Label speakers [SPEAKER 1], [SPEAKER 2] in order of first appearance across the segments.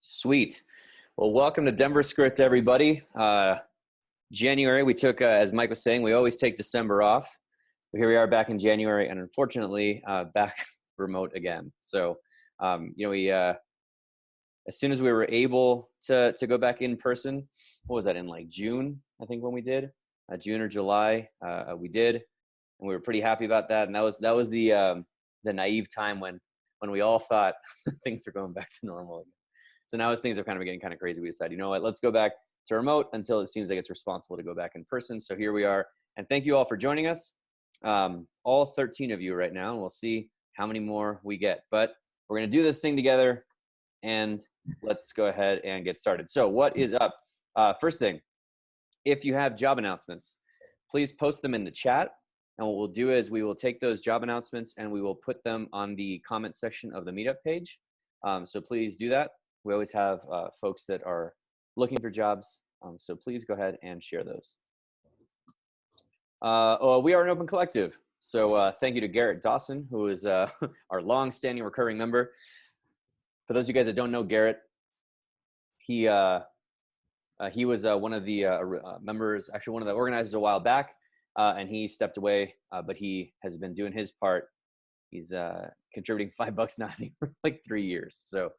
[SPEAKER 1] Sweet. Well, welcome to DenverScript, everybody. January, we took, as Mike was saying, we always take December off. But here we are back in January, and unfortunately, back remote again. So, we as soon as we were able to go back in person, what was that, in like June, I think, when we did? June or July, we did, and we were pretty happy about that. And that was the naive time when we all thought things were going back to normal again. So now as things are kind of getting kind of crazy, we decided, you know what, let's go back to remote until it seems like it's responsible to go back in person. So here we are. And thank you all for joining us. All 13 of you right now, and we'll see how many more we get. But we're going to do this thing together, and let's go ahead and get started. So what is up? First thing, if you have job announcements, please post them in the chat. And what we'll do is we will take those job announcements and we will put them on the comment section of the meetup page. So please do that. We always have folks that are looking for jobs. So please go ahead and share those. We are an open collective. So thank you to Garrett Dawson, who is our long-standing recurring member. For those of you guys that don't know Garrett, he was one of the members, actually one of the organizers a while back, and he stepped away, but he has been doing his part. He's contributing $5 now for like 3 years. So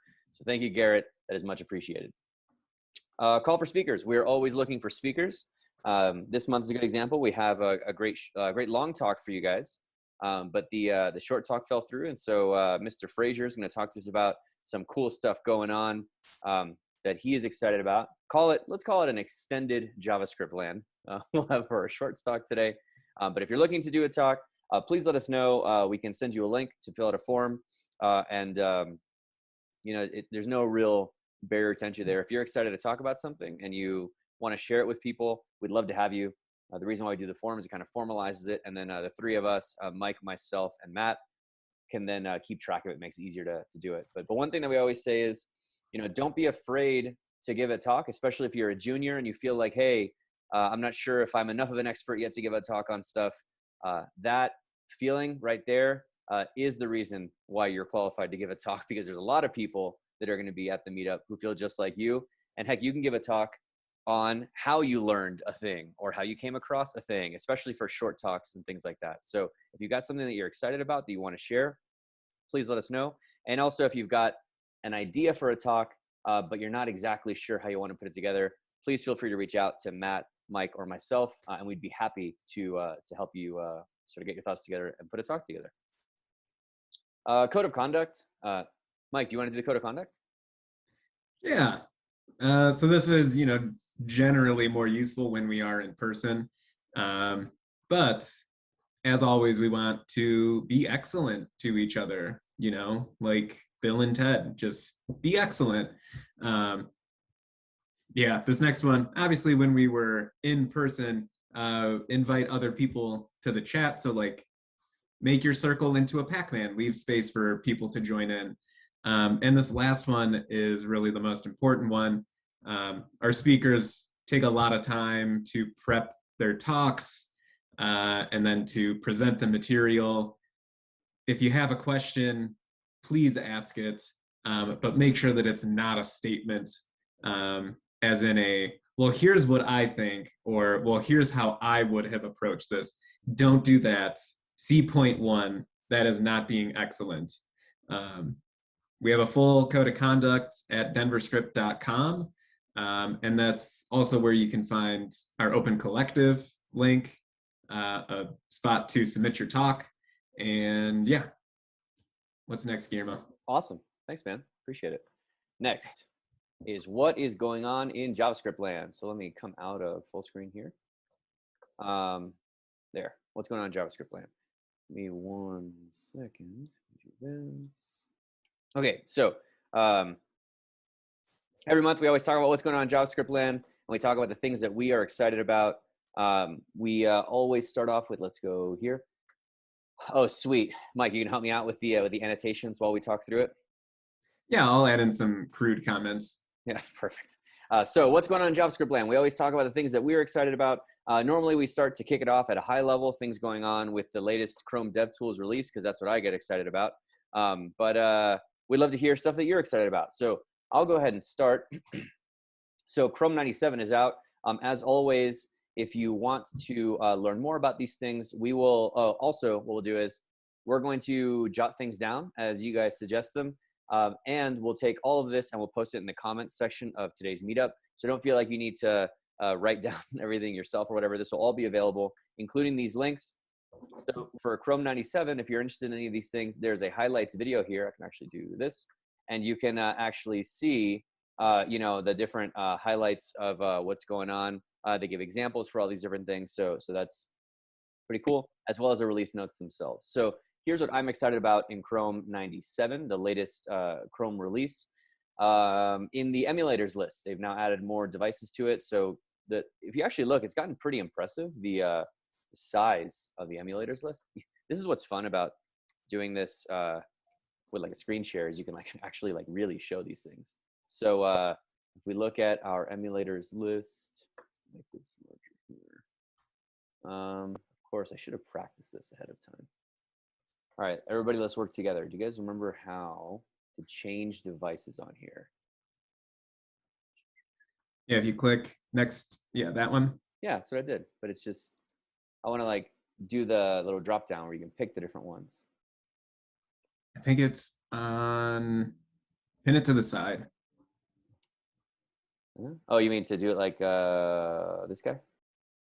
[SPEAKER 1] thank you, Garrett. That is much appreciated. Call for speakers. We're always looking for speakers. This month is a good example. We have a great long talk for you guys, but the short talk fell through, and so Mr. Frazier is going to talk to us about some cool stuff going on that he is excited about. Let's call it an extended JavaScript land. We'll have for a short talk today. But if you're looking to do a talk, please let us know. We can send you a link to fill out a form, there's no real barrier to entry there. If you're excited to talk about something and you want to share it with people, we'd love to have you. The reason why we do the form is it kind of formalizes it, and then the three of us, Mike, myself, and Matt, can then keep track of it. It makes it easier to do it. But one thing that we always say is, don't be afraid to give a talk, especially if you're a junior and you feel like, hey, I'm not sure if I'm enough of an expert yet to give a talk on stuff. That feeling right there is the reason why you're qualified to give a talk, because there's a lot of people that are going to be at the meetup who feel just like you. And heck, you can give a talk on how you learned a thing or how you came across a thing, especially for short talks and things like that. So if you've got something that you're excited about that you want to share, please let us know. And also, if you've got an idea for a talk, but you're not exactly sure how you want to put it together, please feel free to reach out to Matt, Mike, or myself, and we'd be happy to help you sort of get your thoughts together and put a talk together. Code of conduct. Mike, do you want to do the code of conduct?
[SPEAKER 2] Yeah. So this is, generally more useful when we are in person. But as always, we want to be excellent to each other, like Bill and Ted, just be excellent. Yeah, this next one, obviously when we were in person, invite other people to the chat. So like make your circle into a Pac-Man, leave space for people to join in. And this last one is really the most important one. Our speakers take a lot of time to prep their talks and then to present the material. If you have a question, please ask it, but make sure that it's not a statement as in well, here's what I think, or, well, here's how I would have approached this. Don't do that. See point one, that is not being excellent. We have a full code of conduct at DenverScript.com, and that's also where you can find our open collective link, a spot to submit your talk, and yeah. What's next, Guillermo?
[SPEAKER 1] Awesome. Thanks, man. Appreciate it. Next is what is going on in JavaScript land. So let me come out of full screen here. There. What's going on in JavaScript land? Give me 1 second. Do this. Okay, so every month we always talk about what's going on in JavaScript land, and we talk about the things that we are excited about. We always start off with, let's go here. Oh, sweet. Mike, you can help me out with the annotations while we talk through it?
[SPEAKER 2] Yeah, I'll add in some crude comments.
[SPEAKER 1] Yeah, perfect. So what's going on in JavaScript land? We always talk about the things that we're excited about. Normally we start to kick it off at a high level, things going on with the latest Chrome DevTools release, because that's what I get excited about. But we'd love to hear stuff that you're excited about. So I'll go ahead and start. So Chrome 97 is out. As always, if you want to learn more about these things, we will also, what we'll do is we're going to jot things down as you guys suggest them. And we'll take all of this and we'll post it in the comments section of today's meetup. So don't feel like you need to write down everything yourself or whatever. This will all be available, including these links. So for Chrome 97, if you're interested in any of these things, there's a highlights video here. I can actually do this. And you can actually see, the different highlights of what's going on. They give examples for all these different things. So that's pretty cool, as well as the release notes themselves. So here's what I'm excited about in Chrome 97, the latest Chrome release. In the emulators list, they've now added more devices to it. So if you actually look, it's gotten pretty impressive, the size of the emulators list. This is what's fun about doing this with like a screen share, is you can actually really show these things. So if we look at our emulators list, make this larger here. Of course, I should have practiced this ahead of time. All right, everybody, let's work together. Do you guys remember how to change devices on here?
[SPEAKER 2] Yeah, if you click next, yeah, that one.
[SPEAKER 1] Yeah, that's what I did. But it's just, I want to do the little drop down where you can pick the different ones.
[SPEAKER 2] I think it's on, pin it to the side.
[SPEAKER 1] Oh, you mean to do it like this guy?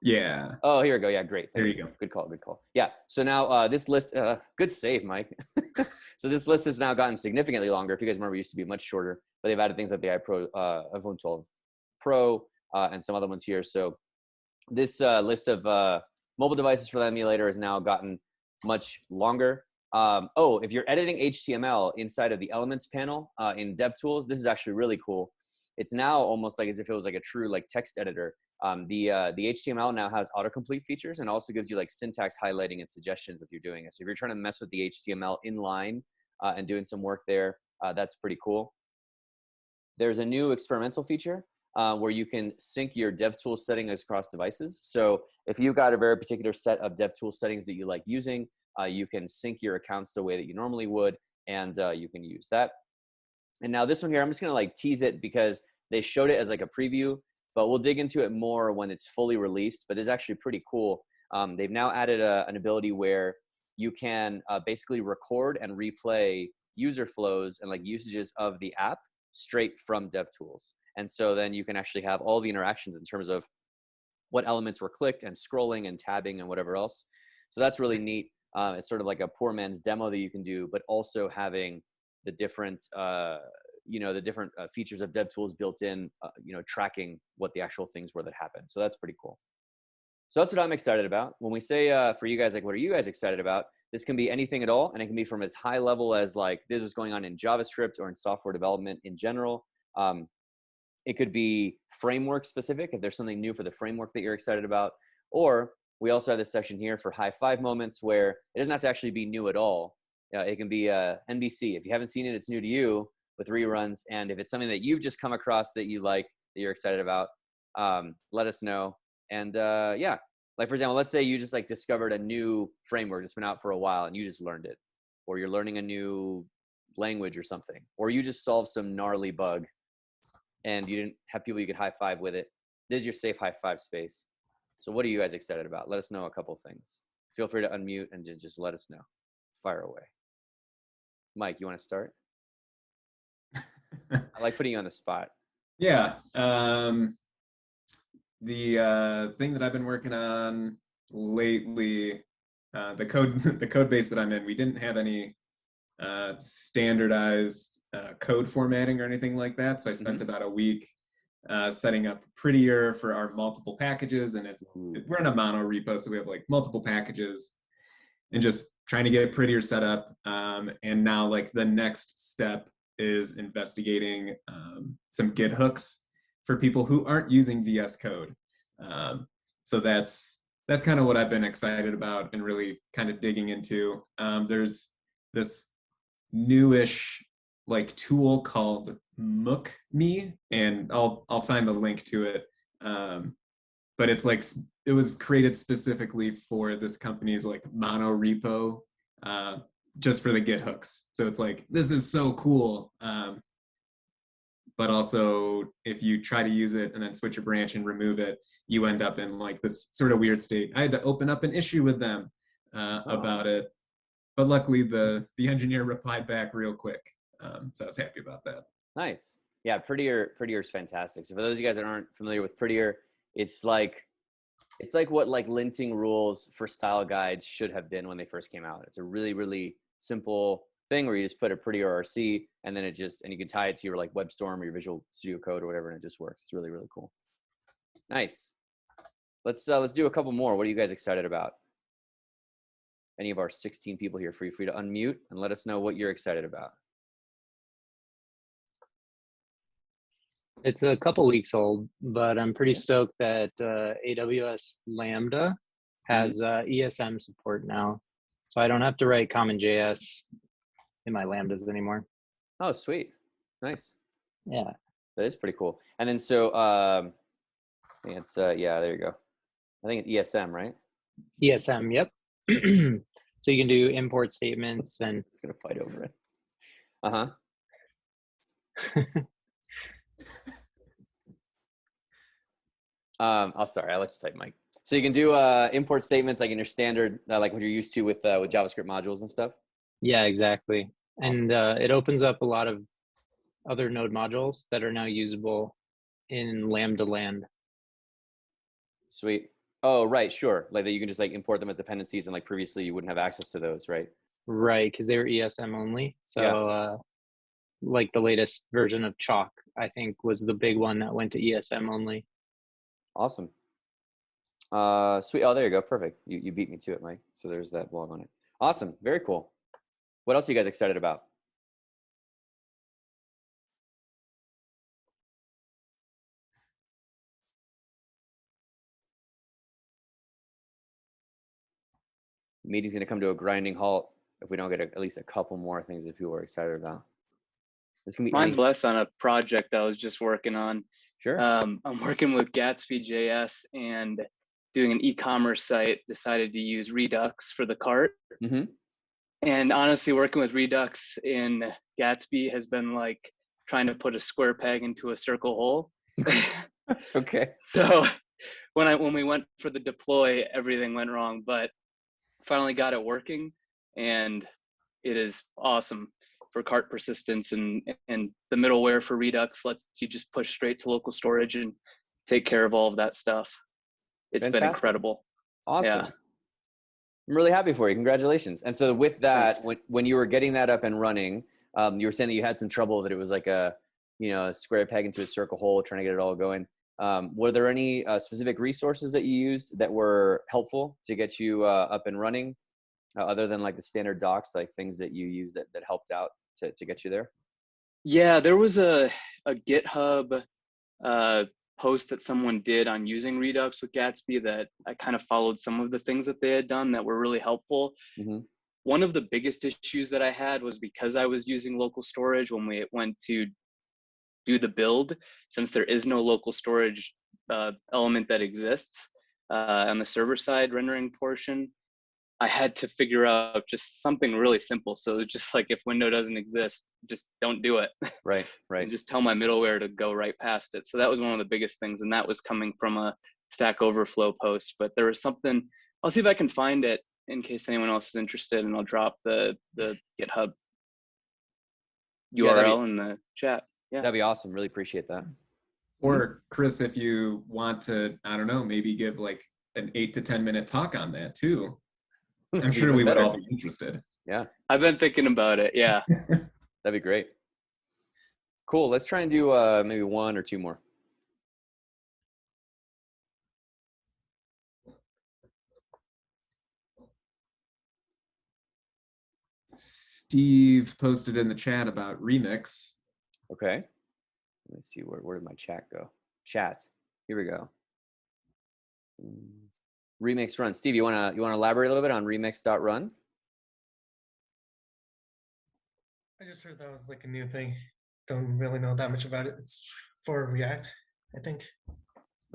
[SPEAKER 2] Yeah.
[SPEAKER 1] Oh, here we go. Yeah, great.
[SPEAKER 2] There you go.
[SPEAKER 1] Good call. Good call. Yeah. So now this list, good save, Mike. So this list has now gotten significantly longer. If you guys remember, it used to be much shorter, but they've added things like the iPhone 12 Pro and some other ones here. So this list of mobile devices for the emulator has now gotten much longer. If you're editing HTML inside of the Elements panel in DevTools, this is actually really cool. It's now almost like as if it was like a true text editor. The HTML now has autocomplete features and also gives you syntax highlighting and suggestions if you're doing it. So if you're trying to mess with the HTML inline and doing some work there, that's pretty cool. There's a new experimental feature where you can sync your DevTools settings across devices. So if you've got a very particular set of DevTools settings that you like using, you can sync your accounts the way that you normally would, and you can use that. And now this one here, I'm just gonna tease it because they showed it as a preview, but we'll dig into it more when it's fully released. But it's actually pretty cool. They've now added an ability where you can basically record and replay user flows and usages of the app straight from DevTools. And so then you can actually have all the interactions in terms of what elements were clicked and scrolling and tabbing and whatever else. So that's really neat. It's sort of like a poor man's demo that you can do, but also having the different, the different features of DevTools built in, tracking what the actual things were that happened. So that's pretty cool. So that's what I'm excited about. When we say for you guys, what are you guys excited about? This can be anything at all, and it can be from as high level as this is going on in JavaScript or in software development in general. It could be framework specific, if there's something new for the framework that you're excited about. Or we also have this section here for high five moments where it doesn't have to actually be new at all. It can be NBC. If you haven't seen it, it's new to you with reruns. And if it's something that you've just come across that you like, that you're excited about, let us know. And yeah, for example, let's say you just discovered a new framework that's been out for a while and you just learned it, or you're learning a new language or something, or you just solved some gnarly bug and you didn't have people you could high five with it. This is your safe high five space. So what are you guys excited about? Let us know a couple things. Feel free to unmute and just let us know. Fire away. Mike, you want to start? I like putting you on the spot.
[SPEAKER 2] Yeah. The thing that I've been working on lately, the code base that I'm in, we didn't have any standardized code formatting or anything like that. So I spent about a week setting up Prettier for our multiple packages, and we're in a mono repo, so we have multiple packages, and just trying to get Prettier set up. And now the next step is investigating some Git hooks for people who aren't using VS Code. So that's kind of what I've been excited about and really kind of digging into. There's this newish tool called MookMe, and I'll find the link to it. But it's it was created specifically for this company's mono repo, just for the Git hooks. So it's this is so cool. but also if you try to use it and then switch a branch and remove it, you end up in like this sort of weird state. I had to open up an issue with them about it, but luckily the engineer replied back real quick. So I was happy about that.
[SPEAKER 1] Nice. Yeah, Prettier is fantastic. So for those of you guys that aren't familiar with Prettier, it's like what like linting rules for style guides should have been when they first came out. It's a really, really simple thing where you just put a Prettier RC and then and you can tie it to your like WebStorm or your Visual Studio Code or whatever, and it just works. It's really, really cool. Nice. Let's do a couple more. What are you guys excited about? Any of our 16 people here, free to unmute and let us know what you're excited about.
[SPEAKER 3] It's a couple weeks old, but I'm pretty stoked that AWS Lambda has ESM support now. So I don't have to write CommonJS in my Lambdas anymore.
[SPEAKER 1] Oh, sweet. Nice.
[SPEAKER 3] Yeah.
[SPEAKER 1] That is pretty cool. And then so, I think it's, yeah, there you go. I think it's ESM, right?
[SPEAKER 3] ESM, yep. So you can do import statements and...
[SPEAKER 1] It's going to fight over it. Uh-huh. Sorry, I'll let you type, Mike. So you can do import statements like in your standard, like what you're used to with JavaScript modules and stuff?
[SPEAKER 3] Yeah, exactly.
[SPEAKER 1] Awesome.
[SPEAKER 3] And it opens up a lot of other node modules that are now usable in Lambda land.
[SPEAKER 1] Sweet. Oh, right, sure. Like that you can just like import them as dependencies, and like previously you wouldn't have access to those, right?
[SPEAKER 3] Right, because they were ESM only. So like the latest version of Chalk, I think, was the big one that went to ESM only.
[SPEAKER 1] Awesome. Sweet. Oh, there you go. Perfect. You beat me to it, Mike. So there's that blog on it. Awesome. Very cool. What else are you guys excited about? The meeting's going to come to a grinding halt if we don't get at least a couple more things that people are excited about. This can be
[SPEAKER 4] Mine's less on a project I was just working on.
[SPEAKER 1] Sure.
[SPEAKER 4] I'm working with Gatsby.js and doing an e-commerce site. Decided to use Redux for the cart.
[SPEAKER 1] Mm-hmm.
[SPEAKER 4] And honestly, working with Redux in Gatsby has been like trying to put a square peg into a circle hole.
[SPEAKER 1] Okay.
[SPEAKER 4] So when we went for the deploy, everything went wrong, but finally got it working, and it is awesome for cart persistence, and the middleware for Redux lets you just push straight to local storage and take care of all of that stuff. It's
[SPEAKER 1] Fantastic.
[SPEAKER 4] been incredible.
[SPEAKER 1] Awesome.
[SPEAKER 4] Yeah.
[SPEAKER 1] I'm really happy for you. Congratulations. And so with that,
[SPEAKER 4] Thanks.
[SPEAKER 1] when you were getting that up and running, you were saying that you had some trouble, that it was like a square peg into a circle hole, trying to get it all going. Were there any specific resources that you used that were helpful to get you up and running, other than like the standard docs, like things that you used that helped out to get you there?
[SPEAKER 4] Yeah, there was a GitHub post that someone did on using Redux with Gatsby that I kind of followed some of the things that they had done that were really helpful.
[SPEAKER 1] Mm-hmm.
[SPEAKER 4] One of the biggest issues that I had was because I was using local storage when we went to do the build, since there is no local storage element that exists on the server side rendering portion. I had to figure out just something really simple. So it's just like, if window doesn't exist, just don't do it.
[SPEAKER 1] Right.
[SPEAKER 4] And just tell my middleware to go right past it. So that was one of the biggest things. And that was coming from a Stack Overflow post. But there was something, I'll see if I can find it in case anyone else is interested, and I'll drop the GitHub URL in the chat. Yeah.
[SPEAKER 1] That'd be awesome. Really appreciate that.
[SPEAKER 2] Or Chris, if you want to, I don't know, maybe give like an 8 to 10 minute talk on that too. I'm sure we would all be interested.
[SPEAKER 1] Yeah.
[SPEAKER 4] I've been thinking about it. Yeah.
[SPEAKER 1] That'd be great. Cool. Let's try and do maybe one or two more.
[SPEAKER 2] Steve posted in the chat about Remix.
[SPEAKER 1] Okay. Let's see, where did my chat go? Chat. Here we go. Remix run. Steve, you wanna elaborate a little bit on remix.run?
[SPEAKER 5] I just heard that was like a new thing. Don't really know that much about it. It's for React, I think.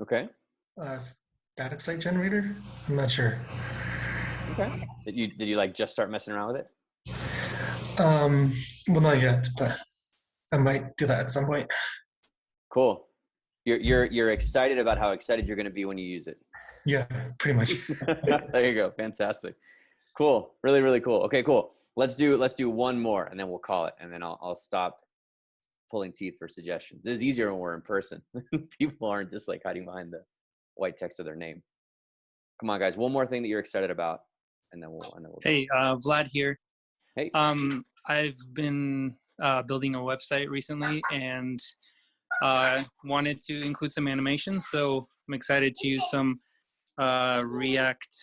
[SPEAKER 1] Okay.
[SPEAKER 5] Static site generator? I'm not sure.
[SPEAKER 1] Okay. Did you like just start messing around with it?
[SPEAKER 5] Well, not yet, but I might do that at some point.
[SPEAKER 1] Cool. You're excited about how excited you're going to be when you use it.
[SPEAKER 5] Yeah, pretty much.
[SPEAKER 1] There you go. Fantastic. Cool. Really, really cool. Okay, cool. Let's do one more and then we'll call it. And then I'll stop pulling teeth for suggestions. This is easier when we're in person. People aren't just like hiding behind the white text of their name. Come on, guys. One more thing that you're excited about, and then we'll.
[SPEAKER 6] Hey, Vlad here.
[SPEAKER 1] Hey.
[SPEAKER 6] I've been building a website recently and wanted to include some animations. So I'm excited to use some React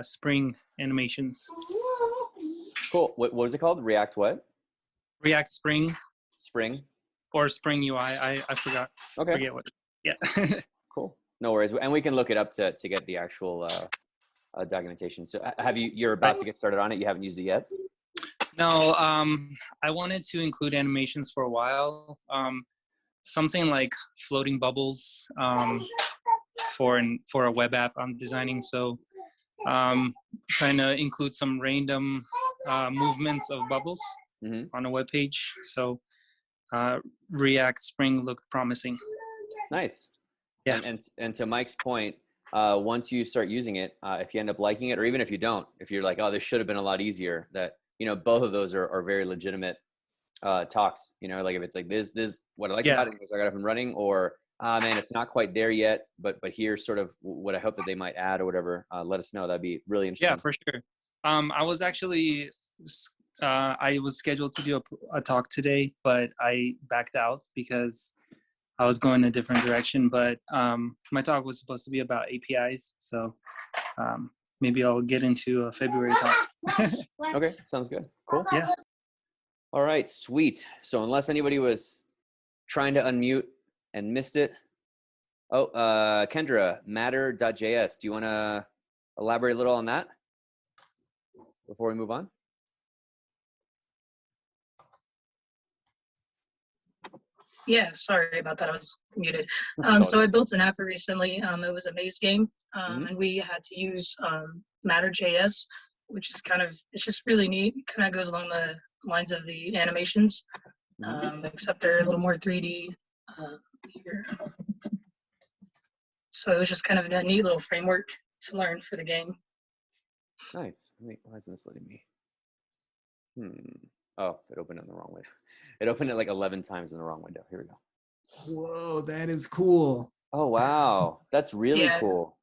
[SPEAKER 6] Spring animations.
[SPEAKER 1] Cool. What was it called? React what?
[SPEAKER 6] React Spring.
[SPEAKER 1] Spring.
[SPEAKER 6] Or Spring UI. I forgot.
[SPEAKER 1] Okay.
[SPEAKER 6] Forget what. Yeah.
[SPEAKER 1] Cool. No worries. And we can look it up to get the actual documentation. So you're about to get started on it? You haven't used it yet?
[SPEAKER 6] No. I wanted to include animations for a while. Something like floating bubbles for a web app I'm designing. So trying to include some random movements of bubbles on a web page. So React Spring looked promising.
[SPEAKER 1] Nice.
[SPEAKER 6] Yeah.
[SPEAKER 1] And to Mike's point, once you start using it, if you end up liking it, or even if you don't, if you're like, oh, this should have been a lot easier, that, both of those are very legitimate talks. Like if it's like this what I like about it is I got up and running, or man, it's not quite there yet, but here's sort of what I hope that they might add or whatever. Let us know. That'd be really interesting.
[SPEAKER 6] Yeah, for sure. I was actually I was scheduled to do a talk today, but I backed out because I was going a different direction. But my talk was supposed to be about APIs, so maybe I'll get into a February talk.
[SPEAKER 1] Okay, sounds good. Cool.
[SPEAKER 6] Yeah.
[SPEAKER 1] All right, sweet. So unless anybody was trying to unmute and missed it. Oh, Kendra, matter.js. Do you want to elaborate a little on that before we move on?
[SPEAKER 7] Yeah, sorry about that. I was muted. So I built an app recently. It was a maze game, and we had to use matter.js, which is it's just really neat. It kind of goes along the lines of the animations, except they're a little more 3D here. So it was just kind of a neat little framework to learn for the game.
[SPEAKER 1] Nice. Why isn't this letting me? Oh, it opened in the wrong way. It opened it like 11 times in the wrong window. Here we go.
[SPEAKER 2] Whoa, that is cool.
[SPEAKER 1] Oh, wow. That's really cool.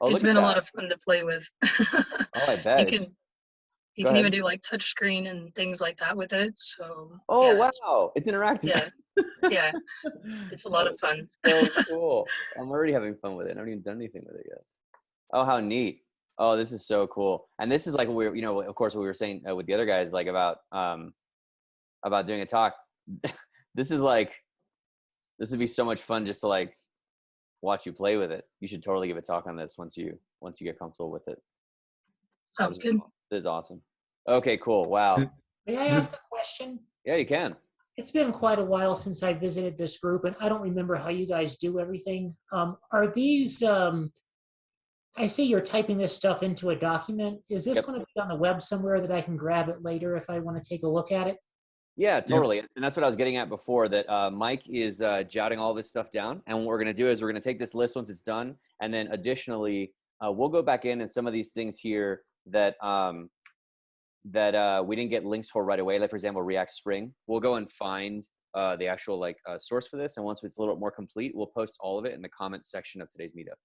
[SPEAKER 1] Oh,
[SPEAKER 7] it's been a lot of fun to play with.
[SPEAKER 1] Oh, I bet.
[SPEAKER 7] You can even do like touch screen and things like that with it. So.
[SPEAKER 1] Oh, wow. It's interactive.
[SPEAKER 7] Yeah. Yeah. It's a lot of fun.
[SPEAKER 1] So cool. I'm already having fun with it. I haven't even done anything with it yet. Oh, how neat. Oh, this is so cool. And this is like, of course, what we were saying with the other guys, like about doing a talk. This would be so much fun just to like watch you play with it. You should totally give a talk on this once you get comfortable with it.
[SPEAKER 7] Sounds good.
[SPEAKER 1] This is awesome. Okay, cool. Wow.
[SPEAKER 8] May I ask a question?
[SPEAKER 1] Yeah, you can.
[SPEAKER 8] It's been quite a while since I visited this group, and I don't remember how you guys do everything. Are these, I see you're typing this stuff into a document. Is this going to be on the web somewhere that I can grab it later if I want to take a look at it?
[SPEAKER 1] Yeah, totally. Yep. And that's what I was getting at before, that Mike is jotting all this stuff down. And what we're going to do is we're going to take this list once it's done. And then additionally, we'll go back in and some of these things here that we didn't get links for right away. Like, for example, React Spring. We'll go and find the actual source for this. And once it's a little bit more complete, we'll post all of it in the comments section of today's meetup.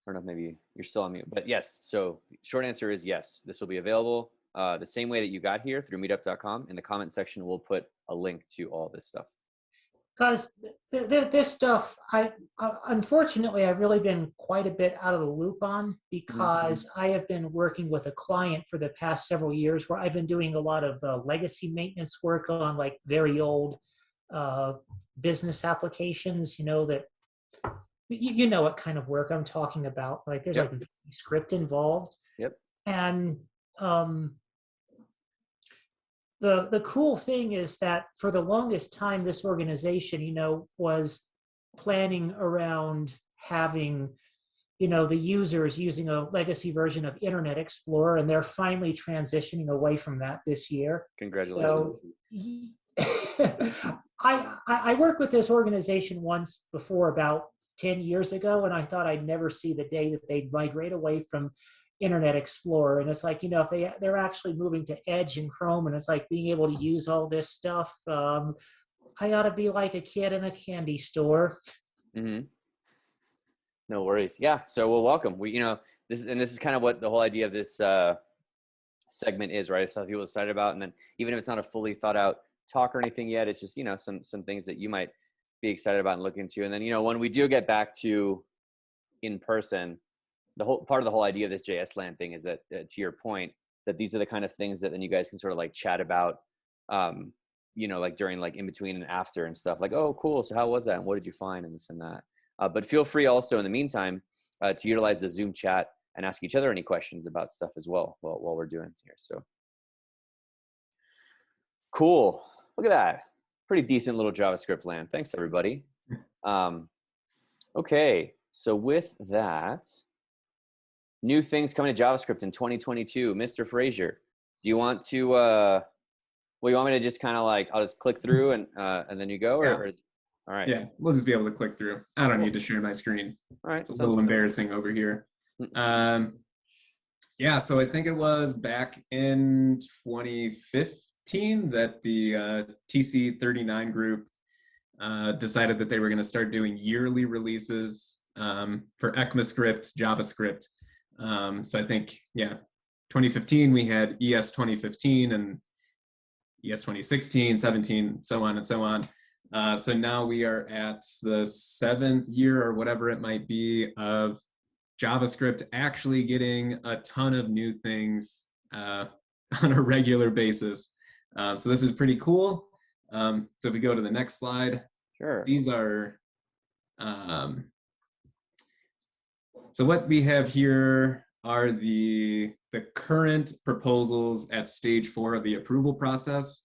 [SPEAKER 1] I don't know if maybe you're still on mute, but yes. So short answer is yes. This will be available the same way that you got here through meetup.com. In the comment section, we'll put a link to all this stuff.
[SPEAKER 8] Because this stuff, unfortunately, I've really been quite a bit out of the loop on, because I have been working with a client for the past several years where I've been doing a lot of legacy maintenance work on like very old business applications, that you know what kind of work I'm talking about. Like there's like script involved. Yep. And the cool thing is that for the longest time, this organization, was planning around having the user is using a legacy version of Internet Explorer, and they're finally transitioning away from that this year.
[SPEAKER 1] Congratulations.
[SPEAKER 8] So I worked with this organization once before, about 10 years ago, and I thought I'd never see the day that they'd migrate away from Internet Explorer. And it's like, if they're actually moving to Edge and Chrome, and it's like being able to use all this stuff, I ought to be like a kid in a candy store.
[SPEAKER 1] Mm-hmm. No worries. Yeah. So, well, welcome. This is kind of what the whole idea of this segment is, right? It's stuff people are excited about, and then even if it's not a fully thought out talk or anything yet, it's just some things that you might be excited about and look into. And then when we do get back to in person, the whole part of the whole idea of this JS Land thing is that, to your point, that these are the kind of things that then you guys can sort of like chat about, like during like in between and after and stuff. Like, oh, cool. So how was that? And what did you find? And this and that. But feel free also in the meantime to utilize the Zoom chat and ask each other any questions about stuff as well while we're doing it here. So cool. Look at that. Pretty decent little JavaScript land. Thanks, everybody. Okay. So with that, new things coming to JavaScript in 2022. Mr. Frazier, do you want to, you want me to just kind of like, I'll just click through and then you go? Or all right.
[SPEAKER 2] Yeah, we'll just be able to click through. I don't need to share my screen.
[SPEAKER 1] All right.
[SPEAKER 2] It's a little embarrassing over here. Yeah, so I think it was back in 2015 that the TC39 group decided that they were going to start doing yearly releases for ECMAScript, JavaScript. So I think, 2015 we had ES 2015 and ES 2016, 17, so on and so on. So now we are at the 7th year or whatever it might be of JavaScript actually getting a ton of new things on a regular basis. So this is pretty cool. So if we go to the next slide,
[SPEAKER 1] sure.
[SPEAKER 2] These are, so what we have here are the current proposals at stage 4 of the approval process.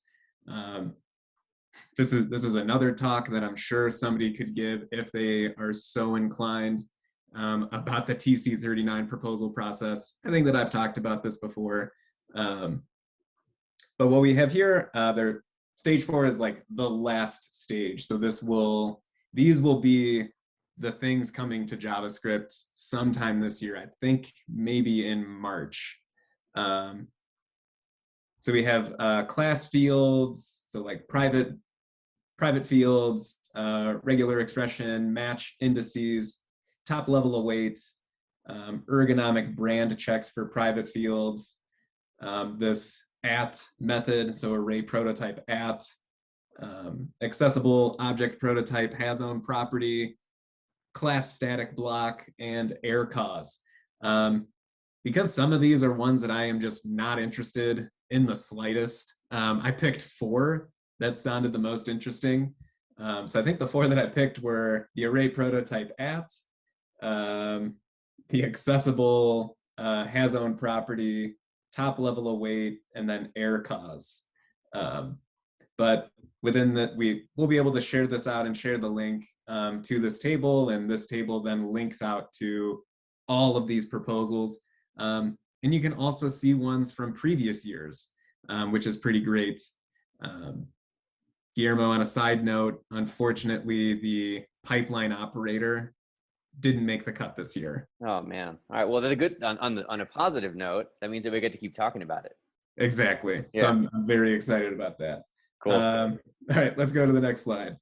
[SPEAKER 2] This is another talk that I'm sure somebody could give if they are so inclined about the TC39 proposal process. I think that I've talked about this before. But what we have here, stage 4 is like the last stage. So these will be the things coming to JavaScript sometime this year. I think maybe in March. So we have class fields, so like private fields, regular expression, match indices, top level await, ergonomic brand checks for private fields, this at method, so array prototype at, accessible object prototype has own property, class static block, and error cause. Because some of these are ones that I am just not interested in the slightest, I picked 4 that sounded the most interesting. So I think the 4 that I picked were the array prototype at, the accessible has own property, top level await, and then error cause. But within that, we'll be able to share this out and share the link to this table, and this table then links out to all of these proposals. And you can also see ones from previous years, which is pretty great. Guillermo, on a side note, unfortunately, the pipeline operator didn't make the cut this year.
[SPEAKER 1] Oh man! All right. Well, on a positive note, that means that we get to keep talking about it.
[SPEAKER 2] Exactly.
[SPEAKER 1] Yeah.
[SPEAKER 2] So I'm very excited about that.
[SPEAKER 1] Cool.
[SPEAKER 2] All right, let's go to the next slide.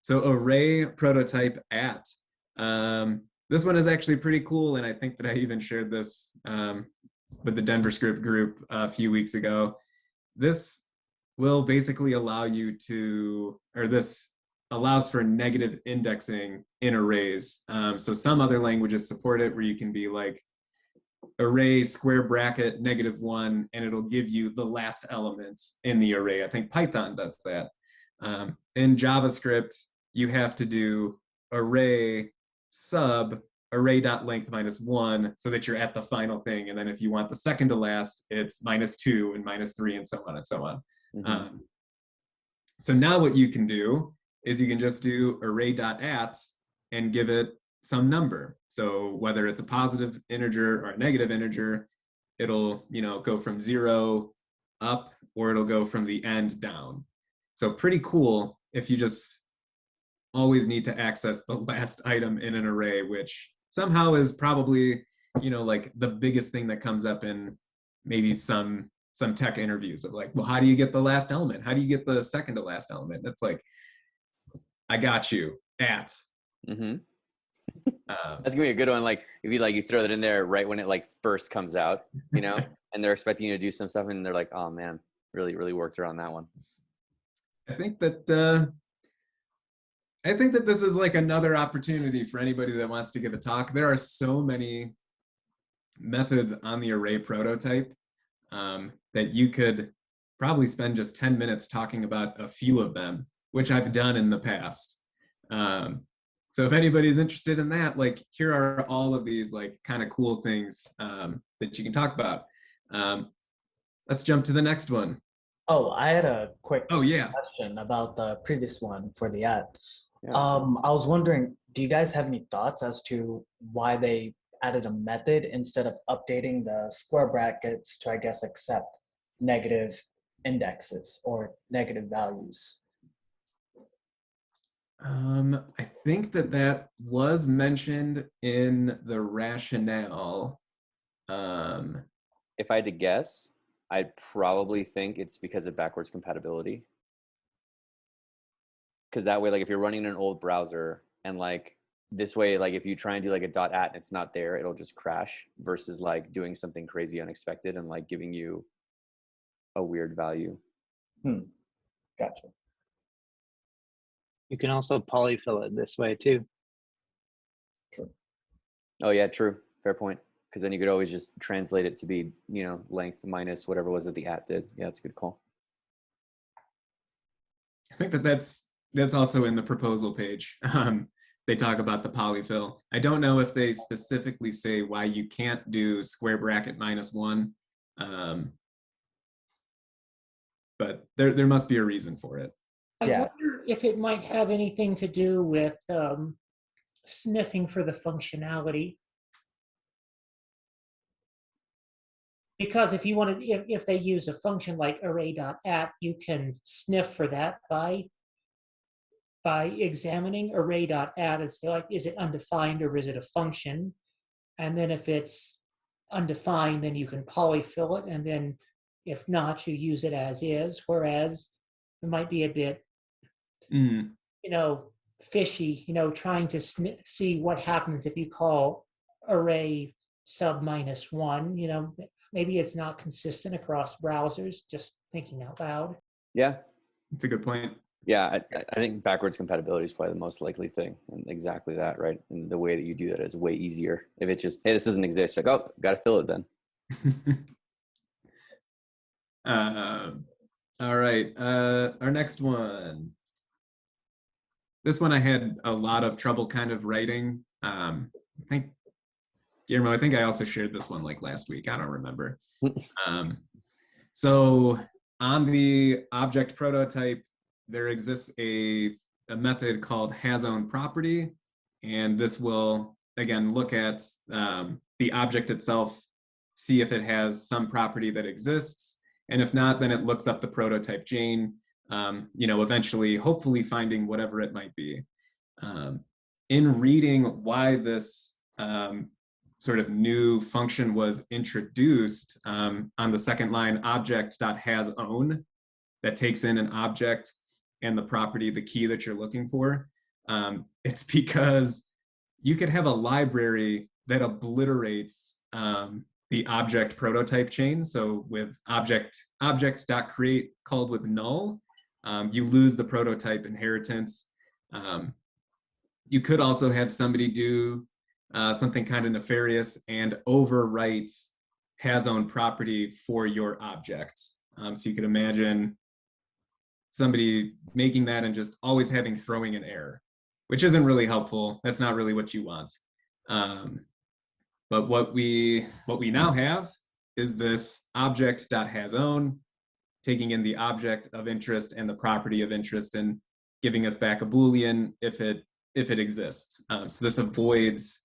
[SPEAKER 2] So array prototype at. This one is actually pretty cool, and I think that I even shared this with the DenverScript group a few weeks ago. This will basically allow you to, or this allows for negative indexing in arrays. So some other languages support it, where you can be like array square bracket -1, and it'll give you the last elements in the array. I think Python does that. In JavaScript, you have to do array sub array.length -1 so that you're at the final thing. And then if you want the second to last, it's -2 and -3 and so on and so on.
[SPEAKER 1] Mm-hmm.
[SPEAKER 2] So now what you can do is you can just do array.at and give it some number. So whether it's a positive integer or a negative integer, it'll, go from 0 up, or it'll go from the end down. So pretty cool if you just always need to access the last item in an array, which somehow is probably, like the biggest thing that comes up in maybe some tech interviews of like, well, how do you get the last element? How do you get the second to last element? It's like, I got you at.
[SPEAKER 1] Mm-hmm. That's gonna be a good one. Like if you throw that in there right when it like first comes out, and they're expecting you to do some stuff, and they're like, oh man, really worked around that one.
[SPEAKER 2] I think that this is like another opportunity for anybody that wants to give a talk. There are so many methods on the array prototype that you could probably spend just 10 minutes talking about a few of them, which I've done in the past. So if anybody's interested in that, like here are all of these like kind of cool things that you can talk about. Let's jump to the next one.
[SPEAKER 9] Oh, I had a quick
[SPEAKER 2] yeah.
[SPEAKER 9] question about the previous one for the ad.
[SPEAKER 1] Yeah.
[SPEAKER 9] I was wondering, do you guys have any thoughts as to why they added a method instead of updating the square brackets to, I guess, accept negative indexes or negative values?
[SPEAKER 2] I think that was mentioned in the rationale.
[SPEAKER 1] If I had to guess, I'd probably think it's because of backwards compatibility. Because that way, like if you're running an old browser and like this way, like if you try and do like a .at and it's not there, it'll just crash versus like doing something crazy unexpected and like giving you a weird value.
[SPEAKER 9] Gotcha.
[SPEAKER 3] You can also polyfill it this way too.
[SPEAKER 9] True.
[SPEAKER 1] Oh yeah, true. Fair point. Because then you could always just translate it to be, length minus whatever was that the at did. Yeah, that's a good call.
[SPEAKER 2] I think that's also in the proposal page. They talk about the polyfill. I don't know if they specifically say why you can't do square bracket -1, but there must be a reason for it.
[SPEAKER 8] I wonder if it might have anything to do with sniffing for the functionality. Because if you wanted, if they use a function like array.at, you can sniff for that by examining array.at and say, like, is it undefined or is it a function? And then if it's undefined, then you can polyfill it. And then if not, you use it as is. Whereas it might be a bit, fishy, trying to see what happens if you call array sub -1, maybe it's not consistent across browsers, just thinking out loud.
[SPEAKER 1] Yeah.
[SPEAKER 2] It's a good point.
[SPEAKER 1] Yeah, I think backwards compatibility is probably the most likely thing. And exactly that, right? And the way that you do that is way easier. If it's just, hey, this doesn't exist, like, oh, got to fill it then.
[SPEAKER 2] All right, our next one. This one I had a lot of trouble kind of writing. I think, Guillermo, I think I also shared this one like last week. I don't remember. So on the object prototype, there exists a method called hasOwnProperty, and this will, again, look at the object itself, see if it has some property that exists, and if not, then it looks up the prototype chain, eventually, hopefully finding whatever it might be. In reading why this sort of new function was introduced on the second line, object.hasOwn, that takes in an object and the property, the key that you're looking for. It's because you could have a library that obliterates the object prototype chain. So with objects.create called with null, you lose the prototype inheritance. You could also have somebody do something kind of nefarious and overwrite hasOwnProperty for your object. So you could imagine somebody making that and just always throwing an error, which isn't really helpful. That's not really what you want. But what we now have is this object.hasOwn, taking in the object of interest and the property of interest and giving us back a Boolean if it if it exists. So this avoids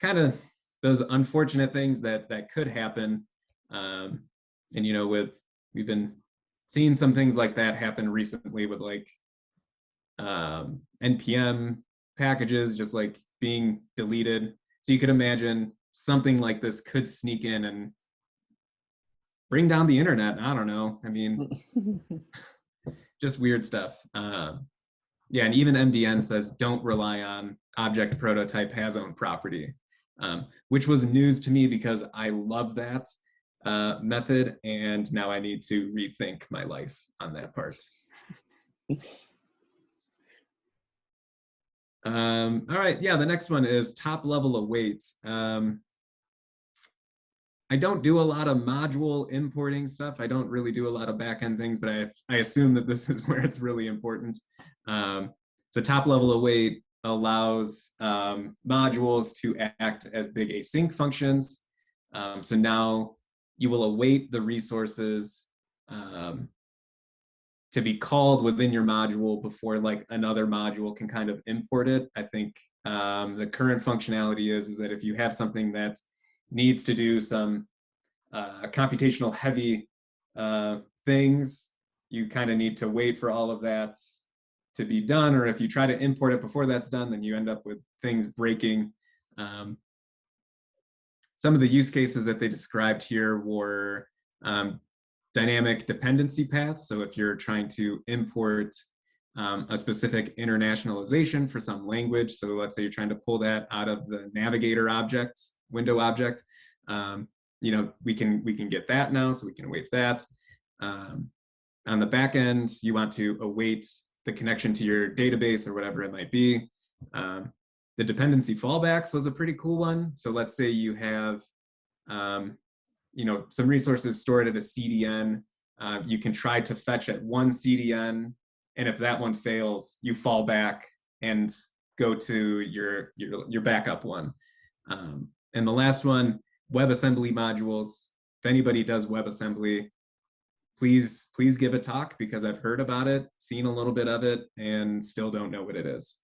[SPEAKER 2] kind of those unfortunate things that could happen. And we've been seeing some things like that happen recently with like npm packages just like being deleted. So you could imagine something like this could sneak in and bring down the internet. I don't know. I mean, just weird stuff. Yeah, and even MDN says don't rely on object prototype has own property, which was news to me because I love that method, and now I need to rethink my life on that part. All right, yeah, the next one is top level await. I don't do a lot of module importing stuff. I don't really do a lot of backend things, but I assume that this is where it's really important. So top level await allows modules to act as big async functions. So now you will await the resources to be called within your module before like another module can kind of import it. I think the current functionality is that if you have something that needs to do some computational heavy things, you kind of need to wait for all of that to be done, or if you try to import it before that's done, then you end up with things breaking. Some of the use cases that they described here were dynamic dependency paths. So if you're trying to import a specific internationalization for some language, so let's say you're trying to pull that out of the navigator object, window object, we can get that now, so we can await that. On the back end, you want to await the connection to your database or whatever it might be. The dependency fallbacks was a pretty cool one. So let's say you have some resources stored at a CDN. You can try to fetch at one CDN, and if that one fails, you fall back and go to your backup one. And the last one, WebAssembly modules. If anybody does WebAssembly, please give a talk, because I've heard about it, seen a little bit of it, and still don't know what it is.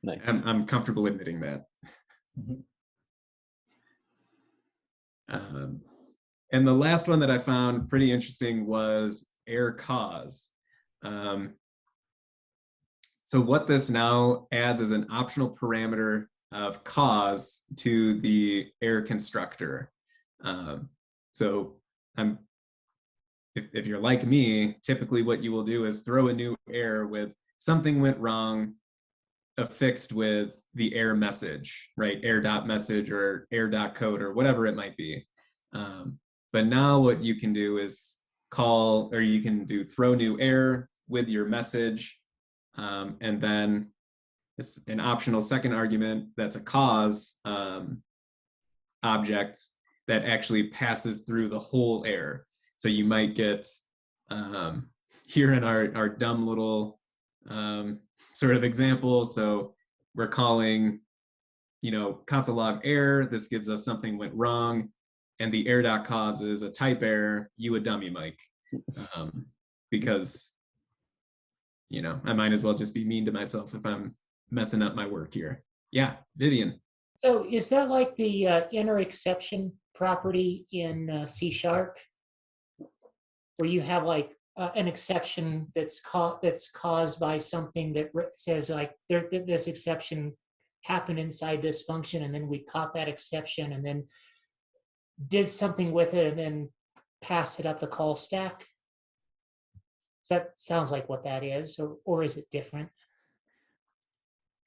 [SPEAKER 1] Nice.
[SPEAKER 2] I'm comfortable admitting that. And the last one that I found pretty interesting was error cause. So what this now adds is an optional parameter of cause to the error constructor. So if you're like me, typically what you will do is throw a new error with something went wrong affixed with the error message, right? Error.message or error.code or whatever it might be. But now what you can do is call, or you can do throw new error with your message, and then it's an optional second argument that's a cause object that actually passes through the whole error. So you might get, here in our dumb little sort of example, so we're calling, console log error, this gives us something went wrong, and the error.cause is a type error, you a dummy, Mike. Because, I might as well just be mean to myself if I'm messing up my work here. Yeah, Vivian.
[SPEAKER 8] So is that like the inner exception property in C#, where you have like an exception that's caused by something that says like this exception happened inside this function, and then we caught that exception and then did something with it and then passed it up the call stack? So that sounds like what that is, or is it different?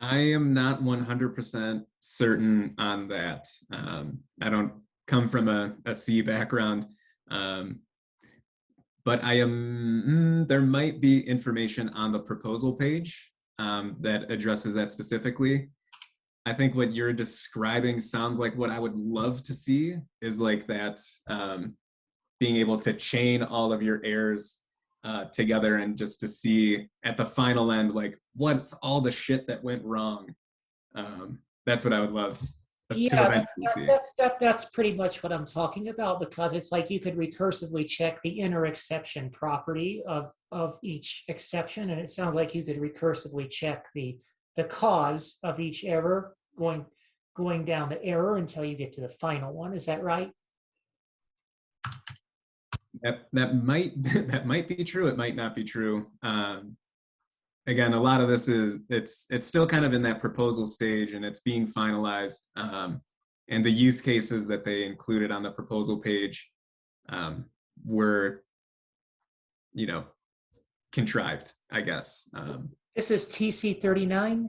[SPEAKER 2] I am not 100% certain on that. I don't come from a C background, but I am, there might be information on the proposal page that addresses that specifically. I think what you're describing sounds like what I would love to see is like that, being able to chain all of your errors together and just to see at the final end, like what's all the shit that went wrong. That's what I would love.
[SPEAKER 8] Yeah,
[SPEAKER 2] eventually see.
[SPEAKER 8] that's pretty much what I'm talking about, because it's like you could recursively check the inner exception property of each exception, and it sounds like you could recursively check the cause of each error going down the error until you get to the final one. Is that right?
[SPEAKER 2] That might that might be true. It might not be true. Again, a lot of this is it's still kind of in that proposal stage, and it's being finalized. And the use cases that they included on the proposal page were, you know, contrived, I guess.
[SPEAKER 8] This is TC39.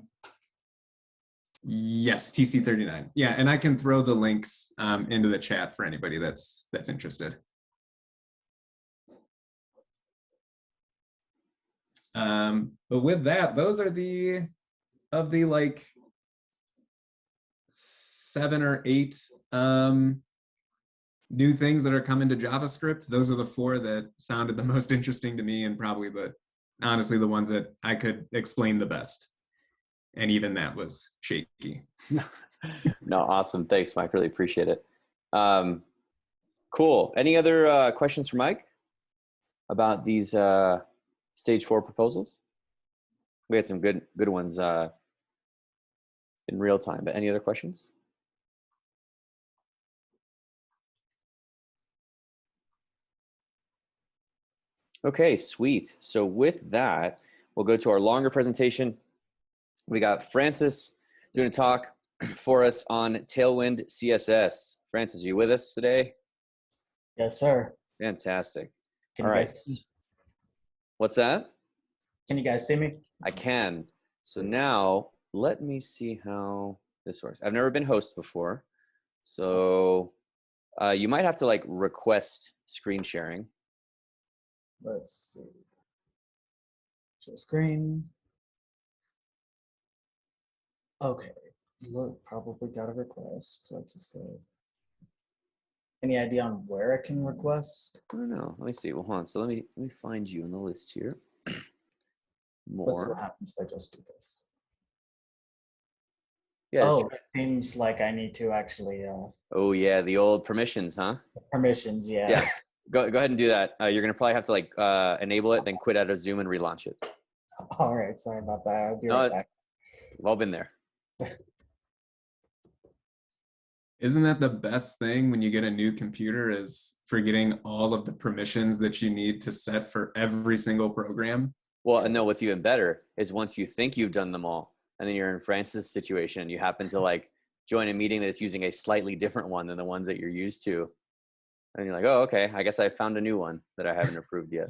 [SPEAKER 2] Yes, TC39. Yeah, and I can throw the links into the chat for anybody that's interested. But with that, those are the like 7 or 8 new things that are coming to JavaScript. Those are the 4 that sounded the most interesting to me, and probably honestly the ones that I could explain the best. And even that was shaky.
[SPEAKER 1] No, awesome. Thanks, Mike. Really appreciate it. Cool. Any other questions for Mike about these stage 4 proposals? We had some good ones in real time, but any other questions? Okay, sweet. So with that, we'll go to our longer presentation. We got Francis doing a talk for us on Tailwind CSS. Francis, are you with us today?
[SPEAKER 9] Yes, sir.
[SPEAKER 1] Fantastic.
[SPEAKER 9] Can
[SPEAKER 1] All
[SPEAKER 9] you
[SPEAKER 1] right.
[SPEAKER 9] guys see me?
[SPEAKER 1] What's that?
[SPEAKER 9] Can you guys see me?
[SPEAKER 1] I can. So now let me see how this works. I've never been host before. So you might have to like request screen sharing.
[SPEAKER 9] Let's see. Share screen. Okay. Look, probably got a request, like you said. Any idea on where I can request?
[SPEAKER 1] I don't know. Let me see. Well, hold on. So let me find you in the list here.
[SPEAKER 9] Let's see what
[SPEAKER 1] More.
[SPEAKER 9] happens if I just do this.
[SPEAKER 1] Yeah.
[SPEAKER 9] Oh, it seems like I need to actually
[SPEAKER 1] Oh yeah, the old permissions, huh?
[SPEAKER 9] permissions, yeah.
[SPEAKER 1] Yeah. Go ahead and do that. You're gonna probably have to like enable it, then quit out of Zoom and relaunch it.
[SPEAKER 9] All right, sorry about that. I'll be
[SPEAKER 1] No,
[SPEAKER 9] right back.
[SPEAKER 1] well been there.
[SPEAKER 2] Isn't that the best thing when you get a new computer, is forgetting all of the permissions that you need to set for every single program?
[SPEAKER 1] Well, no, what's even better is once you think you've done them all, and then you're in Francis' situation, and you happen to like join a meeting that's using a slightly different one than the ones that you're used to. And you're like, oh, okay, I guess I found a new one that I haven't approved yet.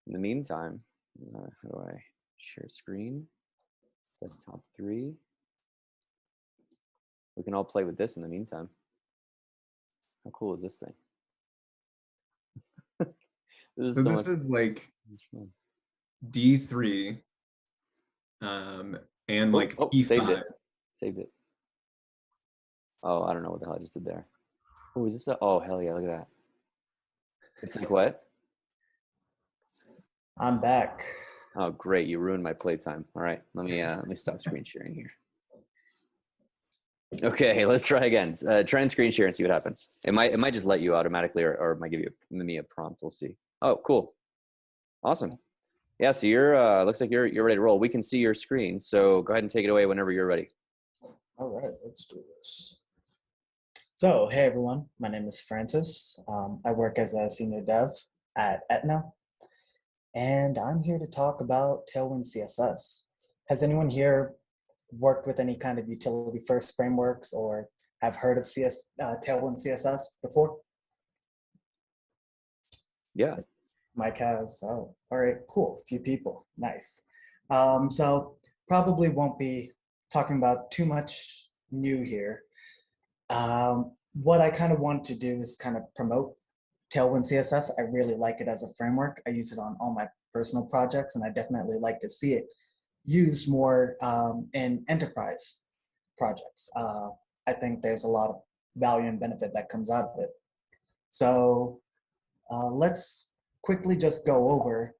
[SPEAKER 1] In the meantime, how do I share screen? Desktop 3. We can all play with this in the meantime. How cool is this thing? This is so much.
[SPEAKER 2] This is like D3 and like E5.
[SPEAKER 1] Saved it. Saved it. Oh, I don't know what the hell I just did there. Oh, is this oh, hell yeah, look at that. It's like what?
[SPEAKER 9] I'm back.
[SPEAKER 1] Oh, great, you ruined my playtime. All right, let me stop screen sharing here. Okay, let's try again. Try and screen share and see what happens. It might just let you automatically, or it might give me a prompt. We'll see. Oh, cool. Awesome. Yeah, so you're looks like you're ready to roll. We can see your screen, so go ahead and take it away whenever you're ready.
[SPEAKER 9] All right, let's do this. So, hey everyone, my name is Francis. I work as a senior dev at Aetna, and I'm here to talk about Tailwind CSS. Has anyone here worked with any kind of utility first frameworks or have heard of Tailwind CSS before?
[SPEAKER 1] Yeah.
[SPEAKER 9] Mike has. Oh, all right, cool. A few people. Nice. So probably won't be talking about too much new here. What I kind of want to do is kind of promote Tailwind CSS. I really like it as a framework. I use it on all my personal projects, and I definitely like to see it used more in enterprise projects. I think there's a lot of value and benefit that comes out of it. So let's quickly just go over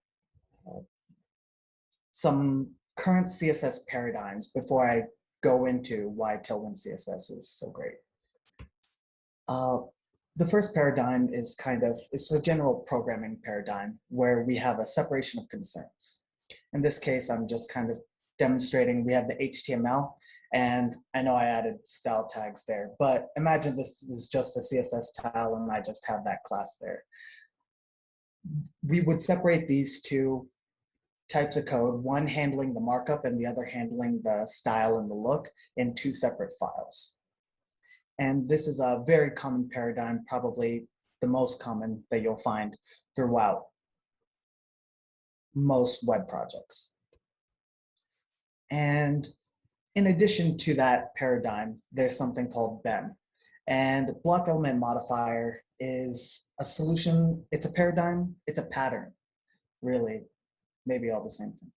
[SPEAKER 9] some current CSS paradigms before I go into why Tailwind CSS is so great. The first paradigm is it's a general programming paradigm where we have a separation of concerns. In this case, I'm just kind of demonstrating we have the HTML, and I know I added style tags there, but imagine this is just a CSS tile and I just have that class there. We would separate these two types of code, one handling the markup and the other handling the style and the look, in two separate files. And this is a very common paradigm, probably the most common that you'll find throughout most web projects. And in addition to that paradigm, there's something called BEM. And block element modifier is a solution, it's a paradigm, it's a pattern, really, maybe all the same thing,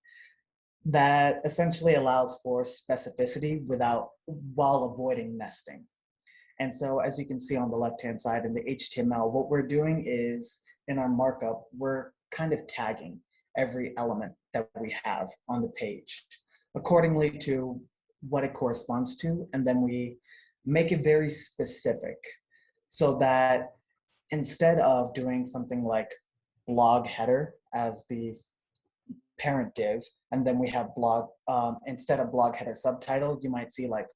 [SPEAKER 9] that essentially allows for specificity while avoiding nesting. And so as you can see on the left-hand side in the HTML, what we're doing is in our markup, we're kind of tagging every element that we have on the page accordingly to what it corresponds to. And then we make it very specific so that instead of doing something like blog header as the parent div, and then we have blog, instead of blog header subtitle, you might see like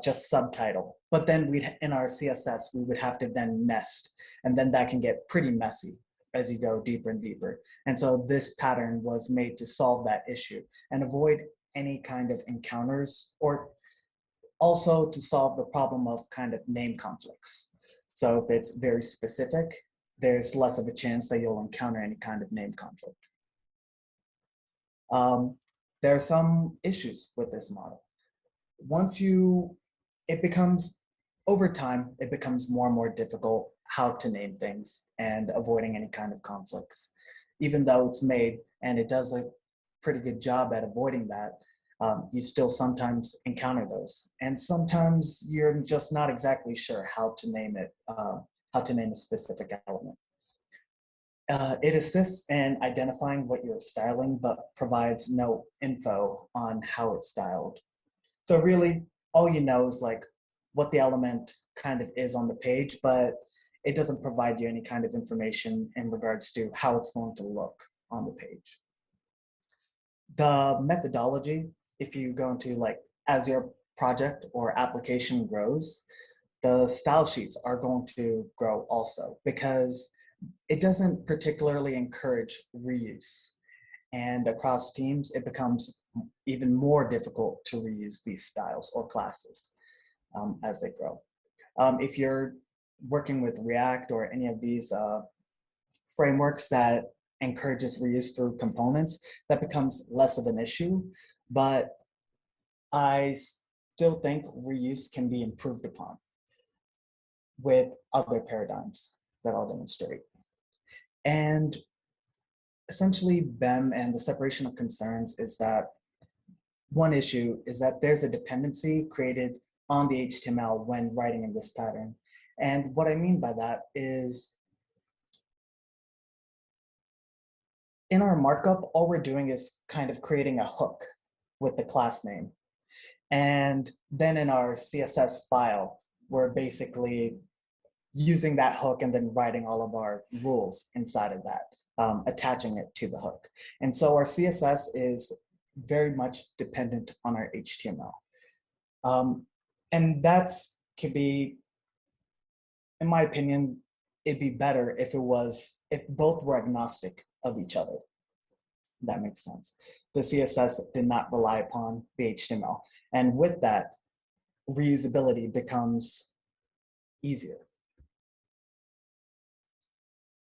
[SPEAKER 9] just subtitle. But then in our CSS, we would have to then nest, and then that can get pretty messy as you go deeper and deeper. And so this pattern was made to solve that issue and avoid any kind of encounters, or also to solve the problem of kind of name conflicts. So if it's very specific, there's less of a chance that you'll encounter any kind of name conflict. There are some issues with this model. Over time, it becomes more and more difficult how to name things and avoiding any kind of conflicts. Even though it's made and it does a pretty good job at avoiding that, you still sometimes encounter those. And sometimes you're just not exactly sure how to name it, how to name a specific element. It assists in identifying what you're styling, but provides no info on how it's styled. So really, all you know is like what the element kind of is on the page, but it doesn't provide you any kind of information in regards to how it's going to look on the page. The methodology, if you go into like, as your project or application grows, the style sheets are going to grow also, because it doesn't particularly encourage reuse. And across teams, it becomes even more difficult to reuse these styles or classes as they grow. If you're working with React or any of these frameworks that encourages reuse through components, that becomes less of an issue. But I still think reuse can be improved upon with other paradigms that I'll demonstrate. And essentially, BEM and the separation of concerns is that one issue is that there's a dependency created on the HTML when writing in this pattern. And what I mean by that is in our markup, all we're doing is kind of creating a hook with the class name. And then in our CSS file, we're basically using that hook and then writing all of our rules inside of that, attaching it to the hook. And so our CSS is very much dependent on our HTML. And that's could be, in my opinion, it'd be better if both were agnostic of each other. That makes sense. The CSS did not rely upon the HTML. And with that, reusability becomes easier.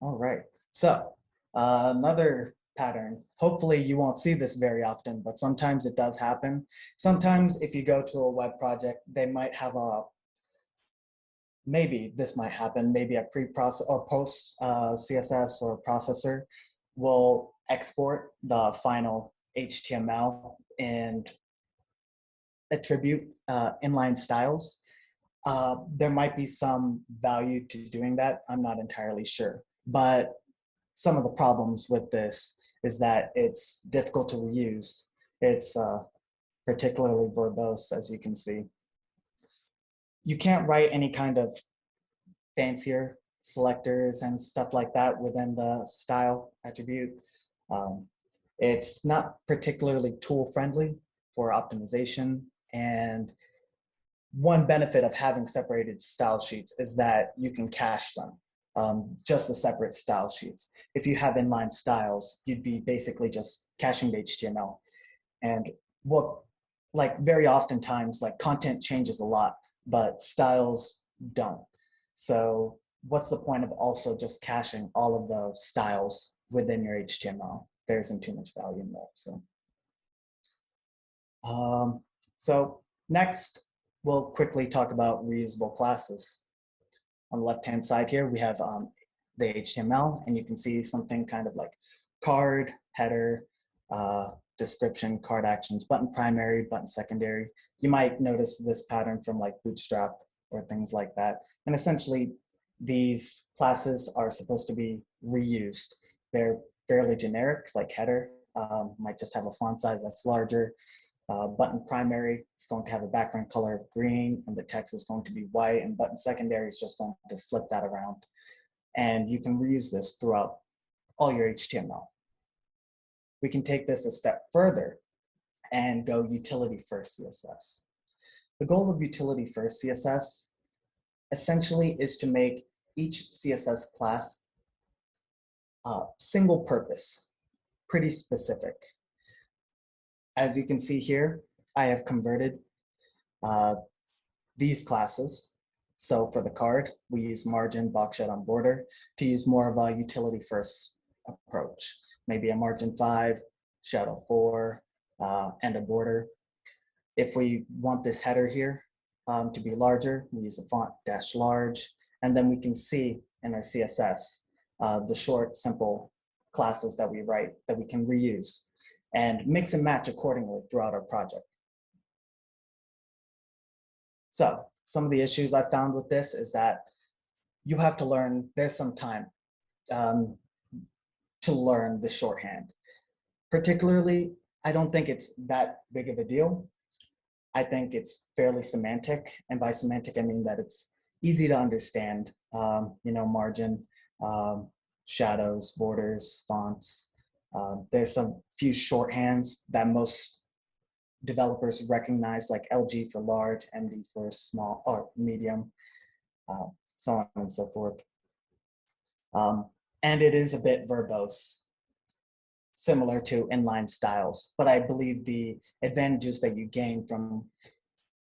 [SPEAKER 9] All right, so another pattern. Hopefully you won't see this very often, but sometimes it does happen. Sometimes if you go to a web project, they might have maybe this might happen, maybe a pre-process or post CSS or processor will export the final HTML and attribute inline styles. There might be some value to doing that. I'm not entirely sure. But some of the problems with this is that it's difficult to reuse. It's particularly verbose, as you can see. You can't write any kind of fancier selectors and stuff like that within the style attribute. It's not particularly tool friendly for optimization. And one benefit of having separated style sheets is that you can cache them, just the separate style sheets. If you have inline styles, you'd be basically just caching the HTML. And what, like very oftentimes, like content changes a lot, but styles don't. So what's the point of also just caching all of the styles within your HTML? There isn't too much value in that. So next, we'll quickly talk about reusable classes. On the left-hand side here, we have the HTML, and you can see something kind of like card, header, description, card actions, button primary, button secondary. You might notice this pattern from like Bootstrap or things like that. And essentially, these classes are supposed to be reused. They're fairly generic, like header, might just have a font size that's larger. Button primary is going to have a background color of green, and the text is going to be white, and button secondary is just going to flip that around. And you can reuse this throughout all your HTML. We can take this a step further and go utility first CSS. The goal of utility first CSS essentially is to make each CSS class single purpose, pretty specific. As you can see here, I have converted these classes. So for the card, we use margin, box shed on border to use more of a utility first approach. Maybe a margin 5, shadow 4, and a border. If we want this header here to be larger, we use a font -large, and then we can see in our CSS the short, simple classes that we write that we can reuse and mix and match accordingly throughout our project. So some of the issues I found with this is that you have to learn, there's some time to learn the shorthand. Particularly, I don't think it's that big of a deal. I think it's fairly semantic, and by semantic I mean that it's easy to understand, you know, margin, shadows, borders, fonts. There's some few shorthands that most developers recognize, like LG for large, MD for small or medium, so on and so forth. And it is a bit verbose, similar to inline styles, but I believe the advantages that you gain from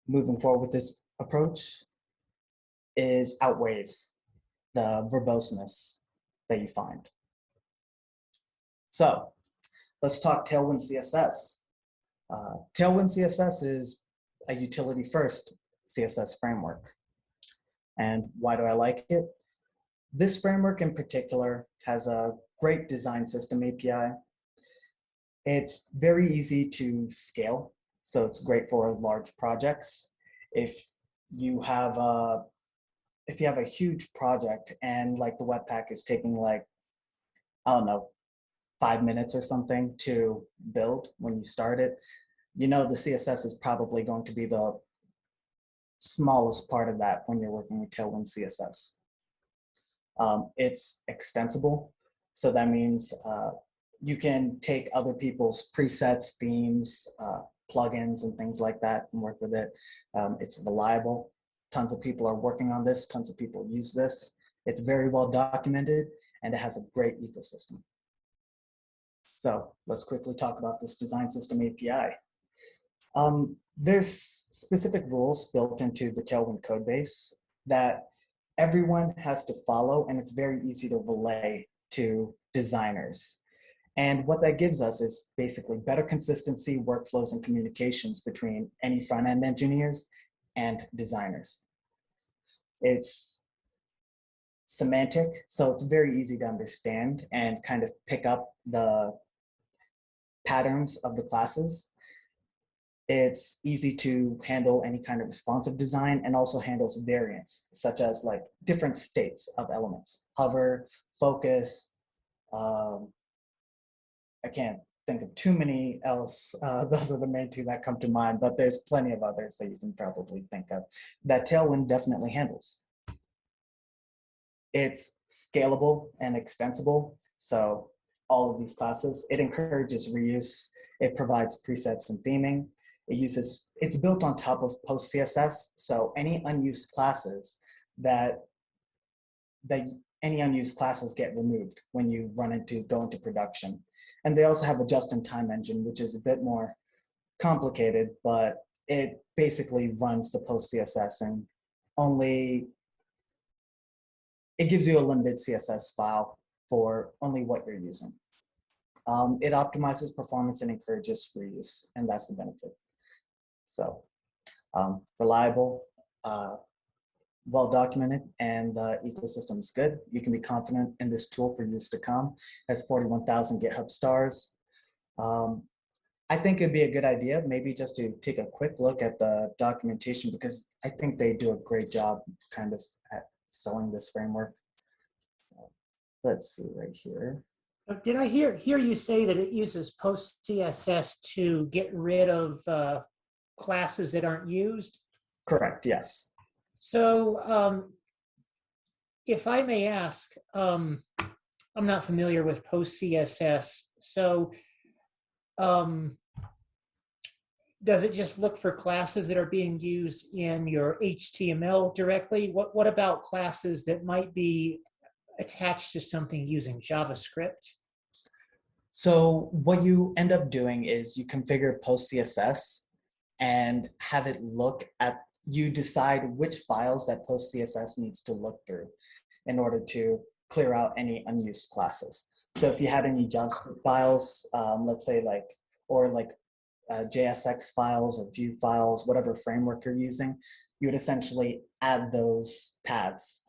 [SPEAKER 9] moving forward with this approach outweighs the verboseness that you find. So let's talk Tailwind CSS. Tailwind CSS is a utility first CSS framework. And why do I like it? This framework in particular has a great design system API. It's very easy to scale, so it's great for large projects. If you have a huge project and like the Webpack is taking like, I don't know, 5 minutes or something to build when you start it, you know the CSS is probably going to be the smallest part of that when you're working with Tailwind CSS. It's extensible, so that means you can take other people's presets, themes, plugins, and things like that and work with it. It's reliable. Tons of people are working on this. Tons of people use this. It's very well documented, and it has a great ecosystem. So let's quickly talk about this design system API. There's specific rules built into the Tailwind code base that everyone has to follow, and it's very easy to relay to designers. And what that gives us is basically better consistency, workflows, and communications between any front-end engineers and designers. It's semantic, so it's very easy to understand and kind of pick up the patterns of the classes. It's easy to handle any kind of responsive design, and also handles variants, such as like different states of elements, hover, focus. think of too many else. Those are the main two that come to mind, but there's plenty of others that you can probably think of that Tailwind definitely handles. It's scalable and extensible. So all of these classes, it encourages reuse. It provides presets and theming. It's built on top of post CSS. So any unused classes any unused classes get removed when you go into production. And they also have a just-in-time engine, which is a bit more complicated, but it basically runs the post CSS and it gives you a limited CSS file for only what you're using. It optimizes performance and encourages reuse, and that's the benefit. So reliable, well documented, and the ecosystem is good. You can be confident in this tool for years to come. It has 41,000 GitHub stars. I think it'd be a good idea maybe just to take a quick look at the documentation, because I think they do a great job kind of at selling this framework. Let's see right here.
[SPEAKER 8] Did I hear you say that it uses post CSS to get rid of classes that aren't used?
[SPEAKER 9] Correct, yes.
[SPEAKER 8] So if I may ask, I'm not familiar with post CSS. So does it just look for classes that are being used in your HTML directly? What about classes that might be attached to something using JavaScript?
[SPEAKER 9] So what you end up doing is you configure post CSS and have it look at, you decide which files that post CSS needs to look through in order to clear out any unused classes. So if you had any JavaScript files, let's say JSX files or Vue files, whatever framework you're using, you would essentially add those paths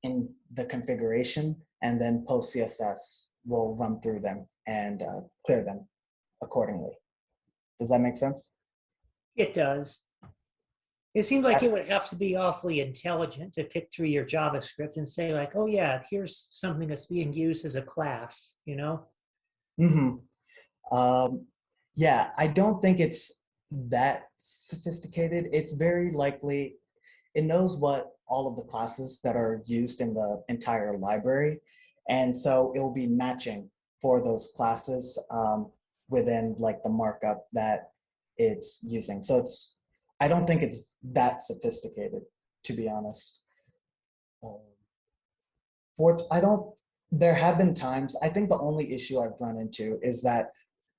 [SPEAKER 9] in the configuration, and then post CSS will run through them and clear them accordingly. Does that make sense?
[SPEAKER 8] It does. It seems like it would have to be awfully intelligent to pick through your JavaScript and say like, oh yeah, here's something that's being used as a class, you know?
[SPEAKER 9] Mm-hmm. Yeah, I don't think it's that sophisticated. It's very likely, it knows what all of the classes that are used in the entire library. And so it will be matching for those classes within like the markup that it's using. So I don't think it's that sophisticated, to be honest. There have been times, I think the only issue I've run into is that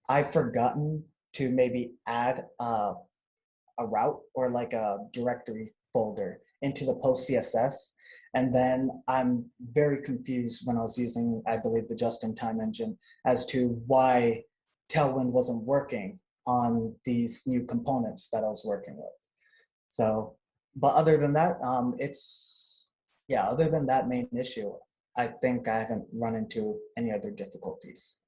[SPEAKER 9] I've forgotten to maybe add a route or like a directory folder into the post CSS. And then I'm very confused when I was using, I believe, the just-in-time engine as to why Tailwind wasn't working on these new components that I was working with. So, but other than that, other than that main issue, I think I haven't run into any other difficulties.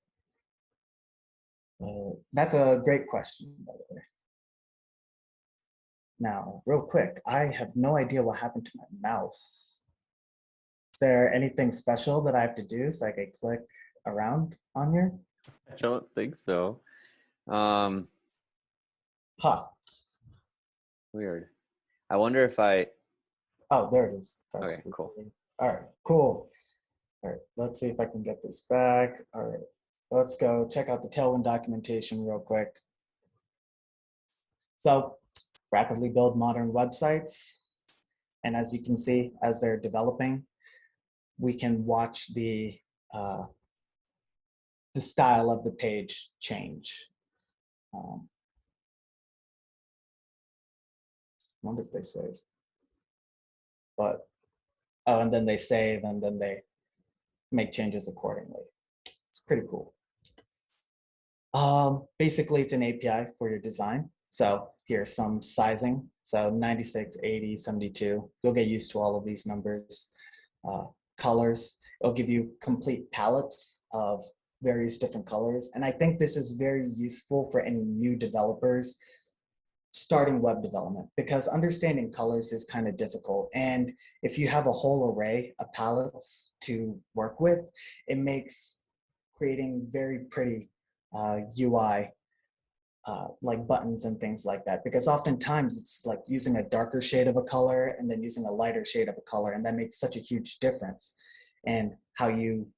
[SPEAKER 9] That's a great question, by the way. Now, real quick, I have no idea what happened to my mouse. Is there anything special that I have to do so I can click around on here?
[SPEAKER 1] I don't think so. Weird. I wonder if
[SPEAKER 9] Oh, there it is.
[SPEAKER 1] Okay, cool.
[SPEAKER 9] All right, cool. All right, let's see if I can get this back. All right, let's go check out the Tailwind documentation real quick. So, rapidly build modern websites. And as you can see, as they're developing, we can watch the style of the page change. What did they save? But, oh, and then they save and then they make changes accordingly. It's pretty cool. Basically, it's an API for your design. So here's some sizing. So 96, 80, 72. You'll get used to all of these numbers. Colors. It'll give you complete palettes of various different colors. And I think this is very useful for any new developers starting web development, because understanding colors is kind of difficult. And if you have a whole array of palettes to work with, it makes creating very pretty UI, like buttons and things like that, because oftentimes it's like using a darker shade of a color and then using a lighter shade of a color, and that makes such a huge difference in how you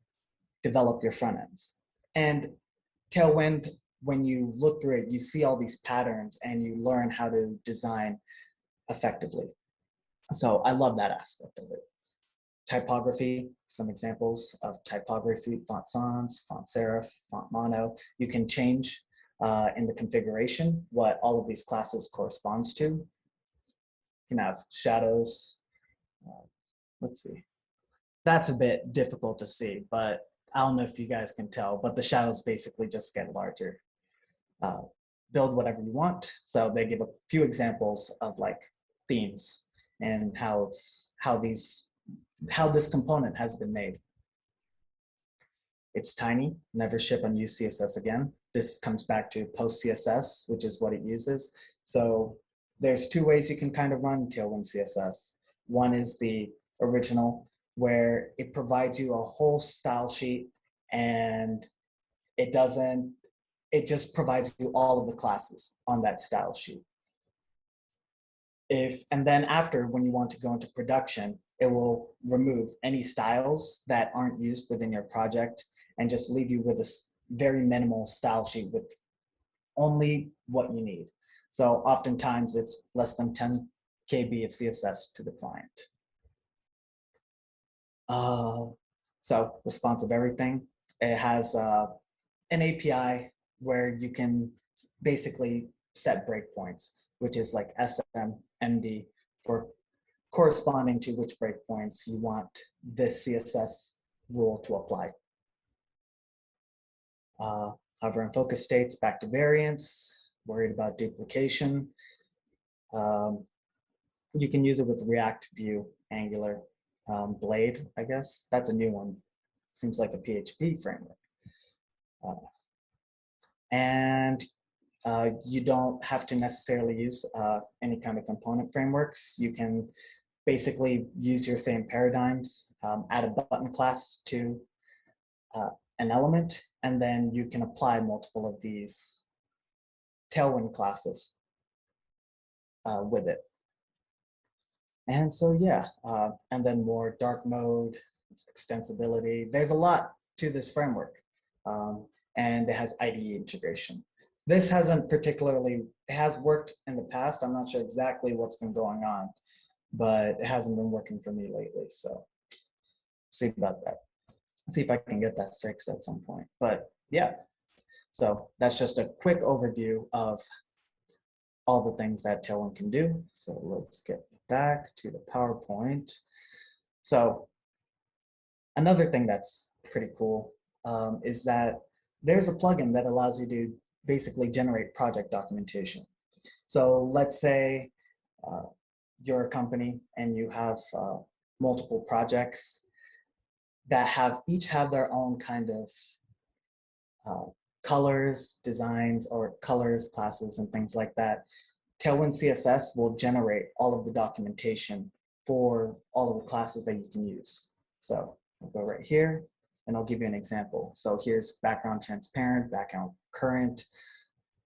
[SPEAKER 9] develop your front ends. And Tailwind, when you look through it, you see all these patterns and you learn how to design effectively. So I love that aspect of it. Typography, some examples of typography: font sans, font serif, font mono. You can change in the configuration what all of these classes corresponds to. You can have shadows. Let's see. That's a bit difficult to see, but I don't know if you guys can tell, but the shadows basically just get larger. Build whatever you want. So they give a few examples of like themes and how this component has been made. It's tiny, never ship unused CSS again. This comes back to post CSS, which is what it uses. So there's two ways you can kind of run Tailwind CSS. One is the original, where it provides you a whole style sheet, and it just provides you all of the classes on that style sheet. And then after, when you want to go into production, it will remove any styles that aren't used within your project and just leave you with a very minimal style sheet with only what you need. So oftentimes it's less than 10 KB of CSS to the client. So responsive everything. It has an API where you can basically set breakpoints, which is like SMMD, for corresponding to which breakpoints you want this CSS rule to apply. Hover and focus states, back to variants, worried about duplication. You can use it with React, Vue, Angular, Blade, I guess. That's a new one. Seems like a PHP framework. And you don't have to necessarily use any kind of component frameworks. You can basically use your same paradigms, add a button class to an element, and then you can apply multiple of these Tailwind classes with it. And so, yeah, and then more dark mode, extensibility. There's a lot to this framework, and it has IDE integration. This hasn't particularly, it has worked in the past. I'm not sure exactly what's been going on, but it hasn't been working for me lately. So see about that. See if I can get that fixed at some point. But yeah, so that's just a quick overview of all the things that Tailwind can do. So let's get back to the PowerPoint. So another thing that's pretty cool is that there's a plugin that allows you to basically generate project documentation. So let's say you're a company and you have multiple projects that each have their own kind of colors, designs, or colors, classes, and things like that. Tailwind CSS will generate all of the documentation for all of the classes that you can use. So I'll go right here and I'll give you an example. So here's background transparent, background current,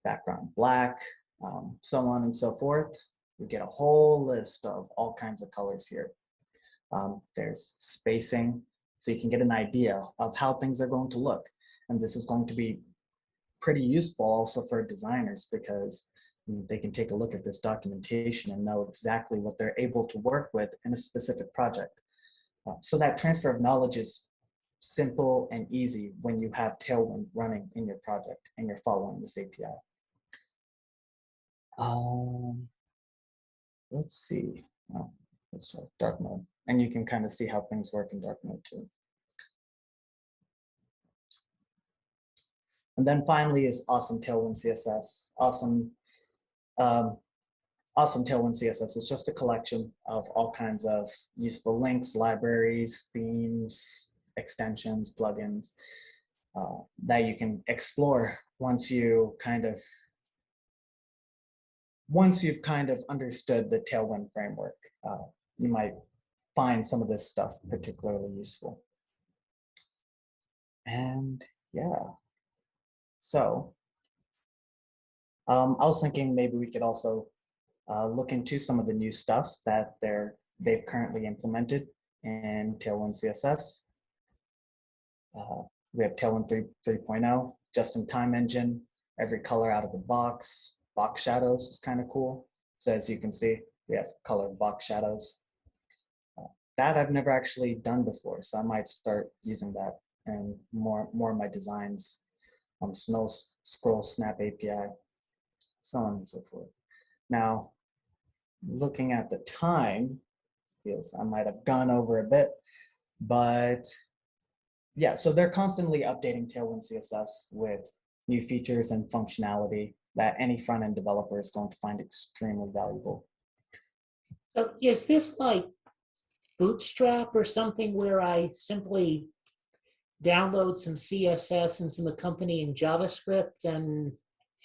[SPEAKER 9] background black, so on and so forth. We get a whole list of all kinds of colors here. There's spacing, so you can get an idea of how things are going to look. And this is going to be pretty useful also for designers, because they can take a look at this documentation and know exactly what they're able to work with in a specific project. So that transfer of knowledge is simple and easy when you have Tailwind running in your project and you're following this API. Let's see. Let's try dark mode. And you can kind of see how things work in dark mode too. And then finally is awesome Tailwind CSS. Awesome Tailwind CSS is just a collection of all kinds of useful links, libraries, themes, extensions, plugins that you can explore once you've kind of understood the Tailwind framework. You might find some of this stuff particularly useful. And yeah, So I was thinking maybe we could also look into some of the new stuff that they've currently implemented in Tailwind CSS. We have Tailwind 3.0, just-in-time engine, every color out of the box. Box shadows is kind of cool. So as you can see, we have colored box shadows. That I've never actually done before, so I might start using that in more of my designs. Scroll Snap API, so on and so forth. Now, looking at the time, feels I might have gone over a bit, but yeah, so they're constantly updating Tailwind CSS with new features and functionality that any front-end developer is going to find extremely valuable.
[SPEAKER 8] So is this like Bootstrap or something where I simply download some CSS and some accompanying JavaScript and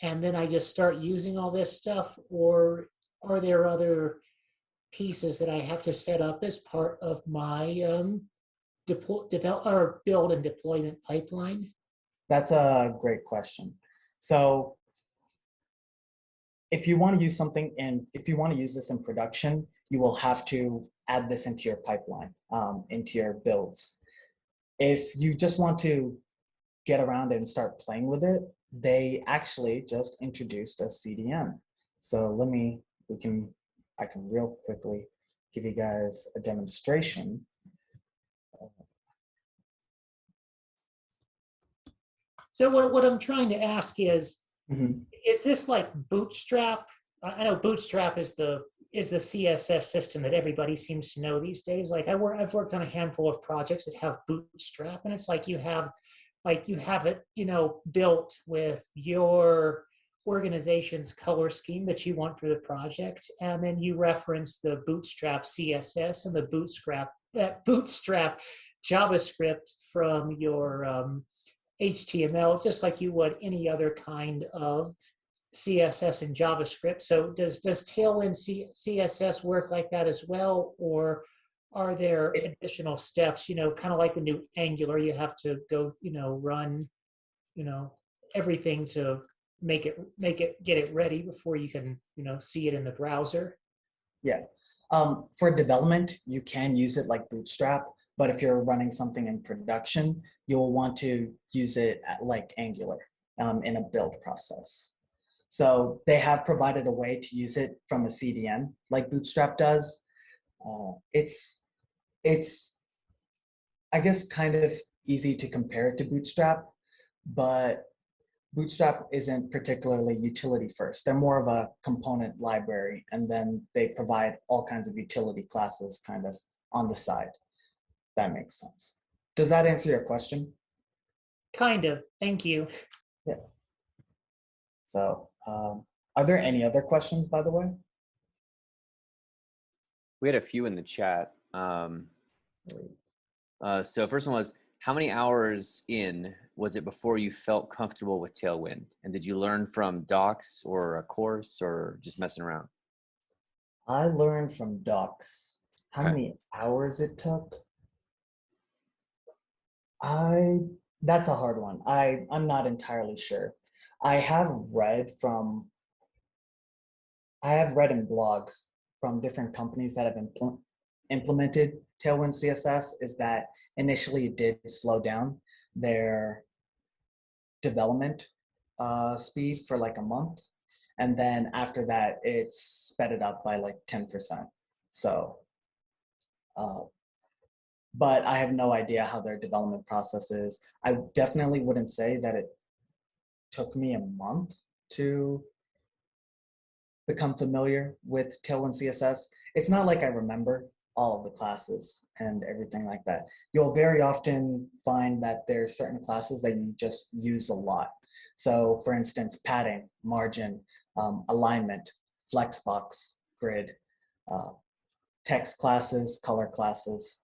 [SPEAKER 8] then I just start using all this stuff? Or are there other pieces that I have to set up as part of my build and deployment pipeline?
[SPEAKER 9] That's a great question. So if you want to use something if you want to use this in production, you will have to add this into your pipeline, into your builds. If you just want to get around and start playing with it, they actually just introduced a CDN. So I can real quickly give you guys a demonstration.
[SPEAKER 8] So what I'm trying to ask is this like Bootstrap? I know Bootstrap is the CSS system that everybody seems to know these days. Like I've worked on a handful of projects that have Bootstrap, and it's like you have it, built with your organization's color scheme that you want for the project, and then you reference the Bootstrap CSS and the Bootstrap JavaScript from your HTML, just like you would any other kind of CSS and JavaScript. So does Tailwind CSS work like that as well, or are there additional steps? Kind of like the new Angular, you have to go, run, everything to get it ready before you can, see it in the browser.
[SPEAKER 9] Yeah. For development, you can use it like Bootstrap, but if you're running something in production, you'll want to use it like Angular in a build process. So they have provided a way to use it from a CDN like Bootstrap does. It's I guess kind of easy to compare it to Bootstrap, but Bootstrap isn't particularly utility first. They're more of a component library, and then they provide all kinds of utility classes kind of on the side. That makes sense. Does that answer your question?
[SPEAKER 8] Kind of. Thank you.
[SPEAKER 9] Yeah. So are there any other questions, by the way?
[SPEAKER 1] We had a few in the chat. So first one was, how many hours in was it before you felt comfortable with Tailwind? And did you learn from docs or a course or just messing around?
[SPEAKER 9] I learned from docs. How many hours it took? That's a hard one. I'm not entirely sure. I have read in blogs from different companies that have implemented Tailwind CSS is that initially it did slow down their development speed for like a month. And then after that, it sped it up by like 10%. So, but I have no idea how their development process is. I definitely wouldn't say that it took me a month to become familiar with Tailwind CSS. It's not like I remember all of the classes and everything like that. You'll very often find that there's certain classes that you just use a lot. So for instance, padding, margin, alignment, flexbox, grid, text classes, color classes,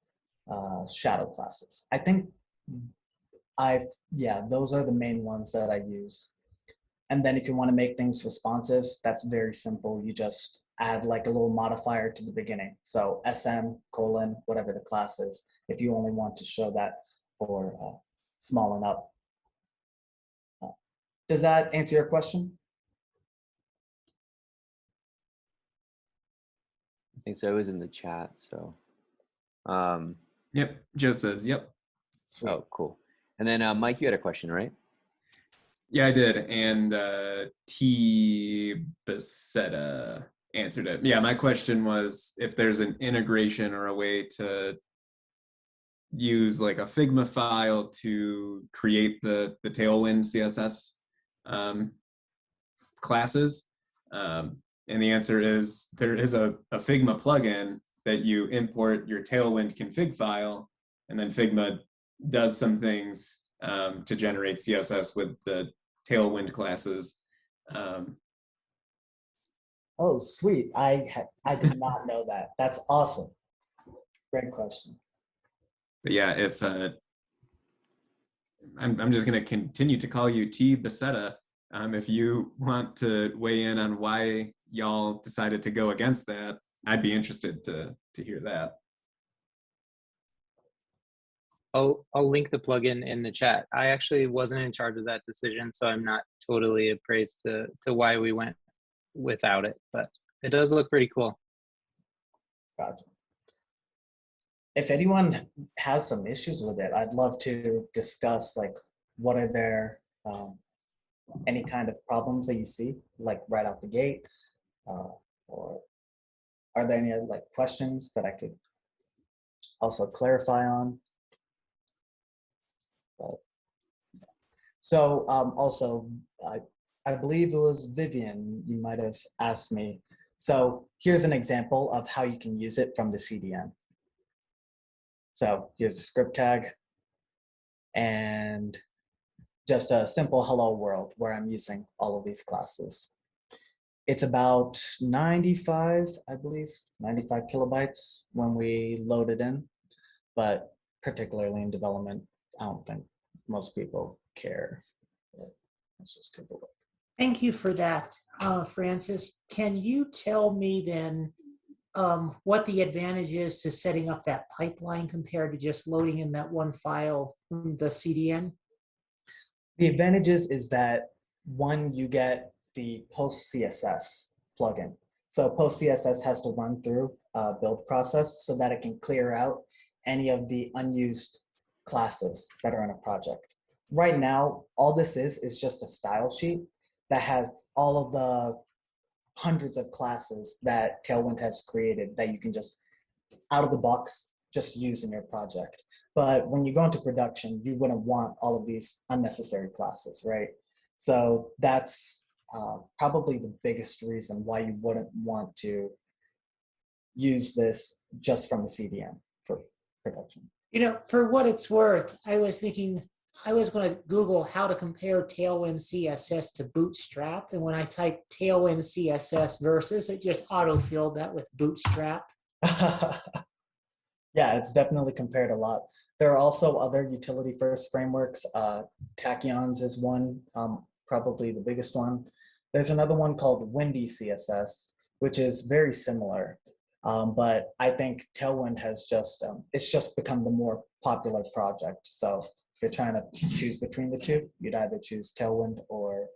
[SPEAKER 9] shadow classes. I think those are the main ones that I use. And then if you want to make things responsive, that's very simple. You just add like a little modifier to the beginning. So SM, whatever the class is, if you only want to show that for small and up. Does that answer your question?
[SPEAKER 1] I think so. It was in the chat. So,
[SPEAKER 2] Yep. Joe says, yep.
[SPEAKER 9] Sweet.
[SPEAKER 1] oh, cool. And then Mike, you had a question, right?
[SPEAKER 2] Yeah, I did. And T. Becerra answered it. Yeah, my question was if there's an integration or a way to use like a Figma file to create the Tailwind CSS classes. And the answer is there is a Figma plugin that you import your Tailwind config file, and then Figma does some things to generate CSS with the Tailwind classes.
[SPEAKER 9] Oh, sweet. I did not know that. That's awesome. Great question.
[SPEAKER 2] But yeah, if I'm just going to continue to call you T. Becerra. If you want to weigh in on why y'all decided to go against that, I'd be interested to hear that.
[SPEAKER 3] I'll link the plugin in the chat. I actually wasn't in charge of that decision, so I'm not totally appraised to why we went without it, but it does look pretty cool.
[SPEAKER 9] Gotcha. If anyone has some issues with it, I'd love to discuss like what are there any kind of problems that you see like right out the gate, or are there any like questions that I could also clarify on? But, so also I believe it was Vivian, you might have asked me. So here's an example of how you can use it from the CDN. So here's a script tag and just a simple hello world where I'm using all of these classes. It's about 95, I believe, 95 kilobytes when we load it in, but particularly in development, I don't think most people care. Let's just take a look.
[SPEAKER 8] Thank you for that, Francis. Can you tell me then what the advantage is to setting up that pipeline compared to just loading in that one file from the CDN?
[SPEAKER 9] The advantages is that one, you get the post CSS plugin. So post CSS has to run through a build process so that it can clear out any of the unused classes that are in a project. Right now, all this is just a style sheet that has all of the hundreds of classes that Tailwind has created that you can just, out of the box, just use in your project. But when you go into production, you wouldn't want all of these unnecessary classes, right? So that's probably the biggest reason why you wouldn't want to use this just from the CDN for production.
[SPEAKER 8] You know, for what it's worth, I was thinking I was going to Google how to compare Tailwind CSS to Bootstrap. And when I typed Tailwind CSS versus, it just auto-filled that with Bootstrap.
[SPEAKER 9] Yeah, it's definitely compared a lot. There are also other utility-first frameworks. Tachyons is one, probably the biggest one. There's another one called Windy CSS, which is very similar. But I think Tailwind has just, it's just become the more popular project. So if you're trying to choose between the two, you'd either choose Tailwind or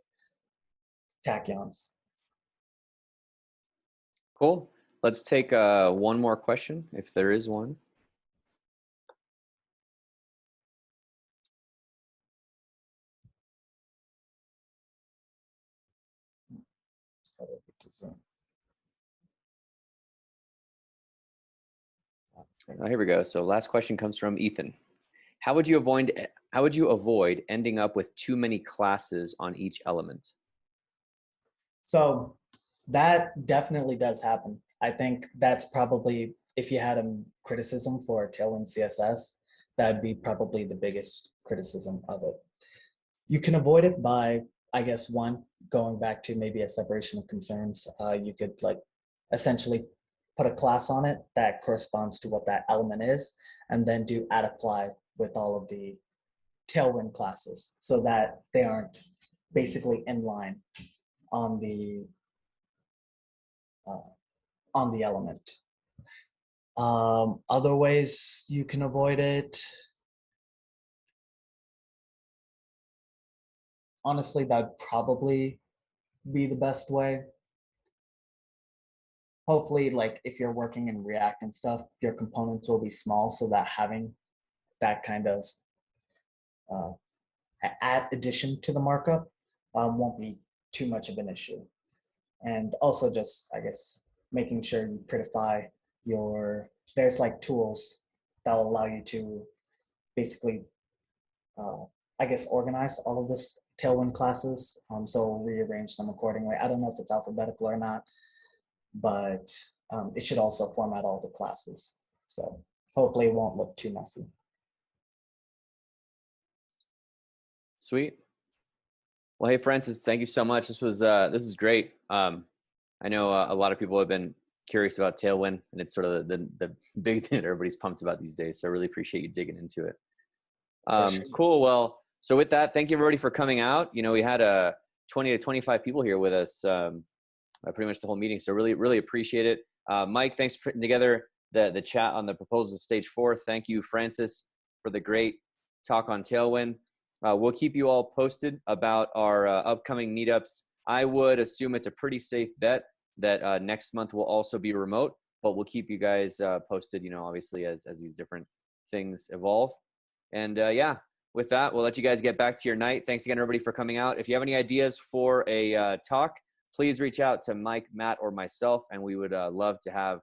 [SPEAKER 9] Tachyons.
[SPEAKER 1] Cool. Let's take one more question, if there is one. Oh, here we go. So last question comes from Ethan. How would you avoid ending up with too many classes on each element?
[SPEAKER 9] So that definitely does happen. I think that's probably, if you had a criticism for Tailwind CSS, that'd be probably the biggest criticism of it. You can avoid it by, I guess, one, going back to maybe a separation of concerns. You could like essentially put a class on it that corresponds to what that element is, and then do add apply with all of the Tailwind classes so that they aren't basically in line on the element. Other ways you can avoid it. honestly, that'd probably be the best way. Hopefully, like if you're working in React and stuff, your components will be small so that having that kind of uh, addition to the markup won't be too much of an issue. And also just, I guess, making sure you prettify there's like tools that will allow you to basically, I guess, organize all of this Tailwind classes. So rearrange them accordingly. I don't know if it's alphabetical or not, but it should also format all the classes. So hopefully it won't look too messy.
[SPEAKER 1] Sweet. Well, hey, Francis, thank you so much. This is great. I know a lot of people have been curious about Tailwind, and it's sort of the big thing that everybody's pumped about these days. So I really appreciate you digging into it.
[SPEAKER 9] Sure.
[SPEAKER 1] Cool. Well, so with that, thank you everybody for coming out. You know, we had 20 to 25 people here with us pretty much the whole meeting. So really, really appreciate it. Mike, thanks for putting together the chat on the proposal stage 4. Thank you, Francis, for the great talk on Tailwind. We'll keep you all posted about our upcoming meetups. I would assume it's a pretty safe bet that next month will also be remote, but we'll keep you guys posted, you know, obviously as these different things evolve. And yeah, with that, we'll let you guys get back to your night. Thanks again, everybody, for coming out. If you have any ideas for a talk, please reach out to Mike, Matt, or myself, and we would love to have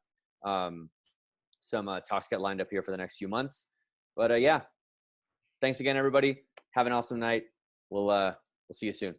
[SPEAKER 1] some talks get lined up here for the next few months. But yeah, thanks again, everybody. Have an awesome night. We'll see you soon.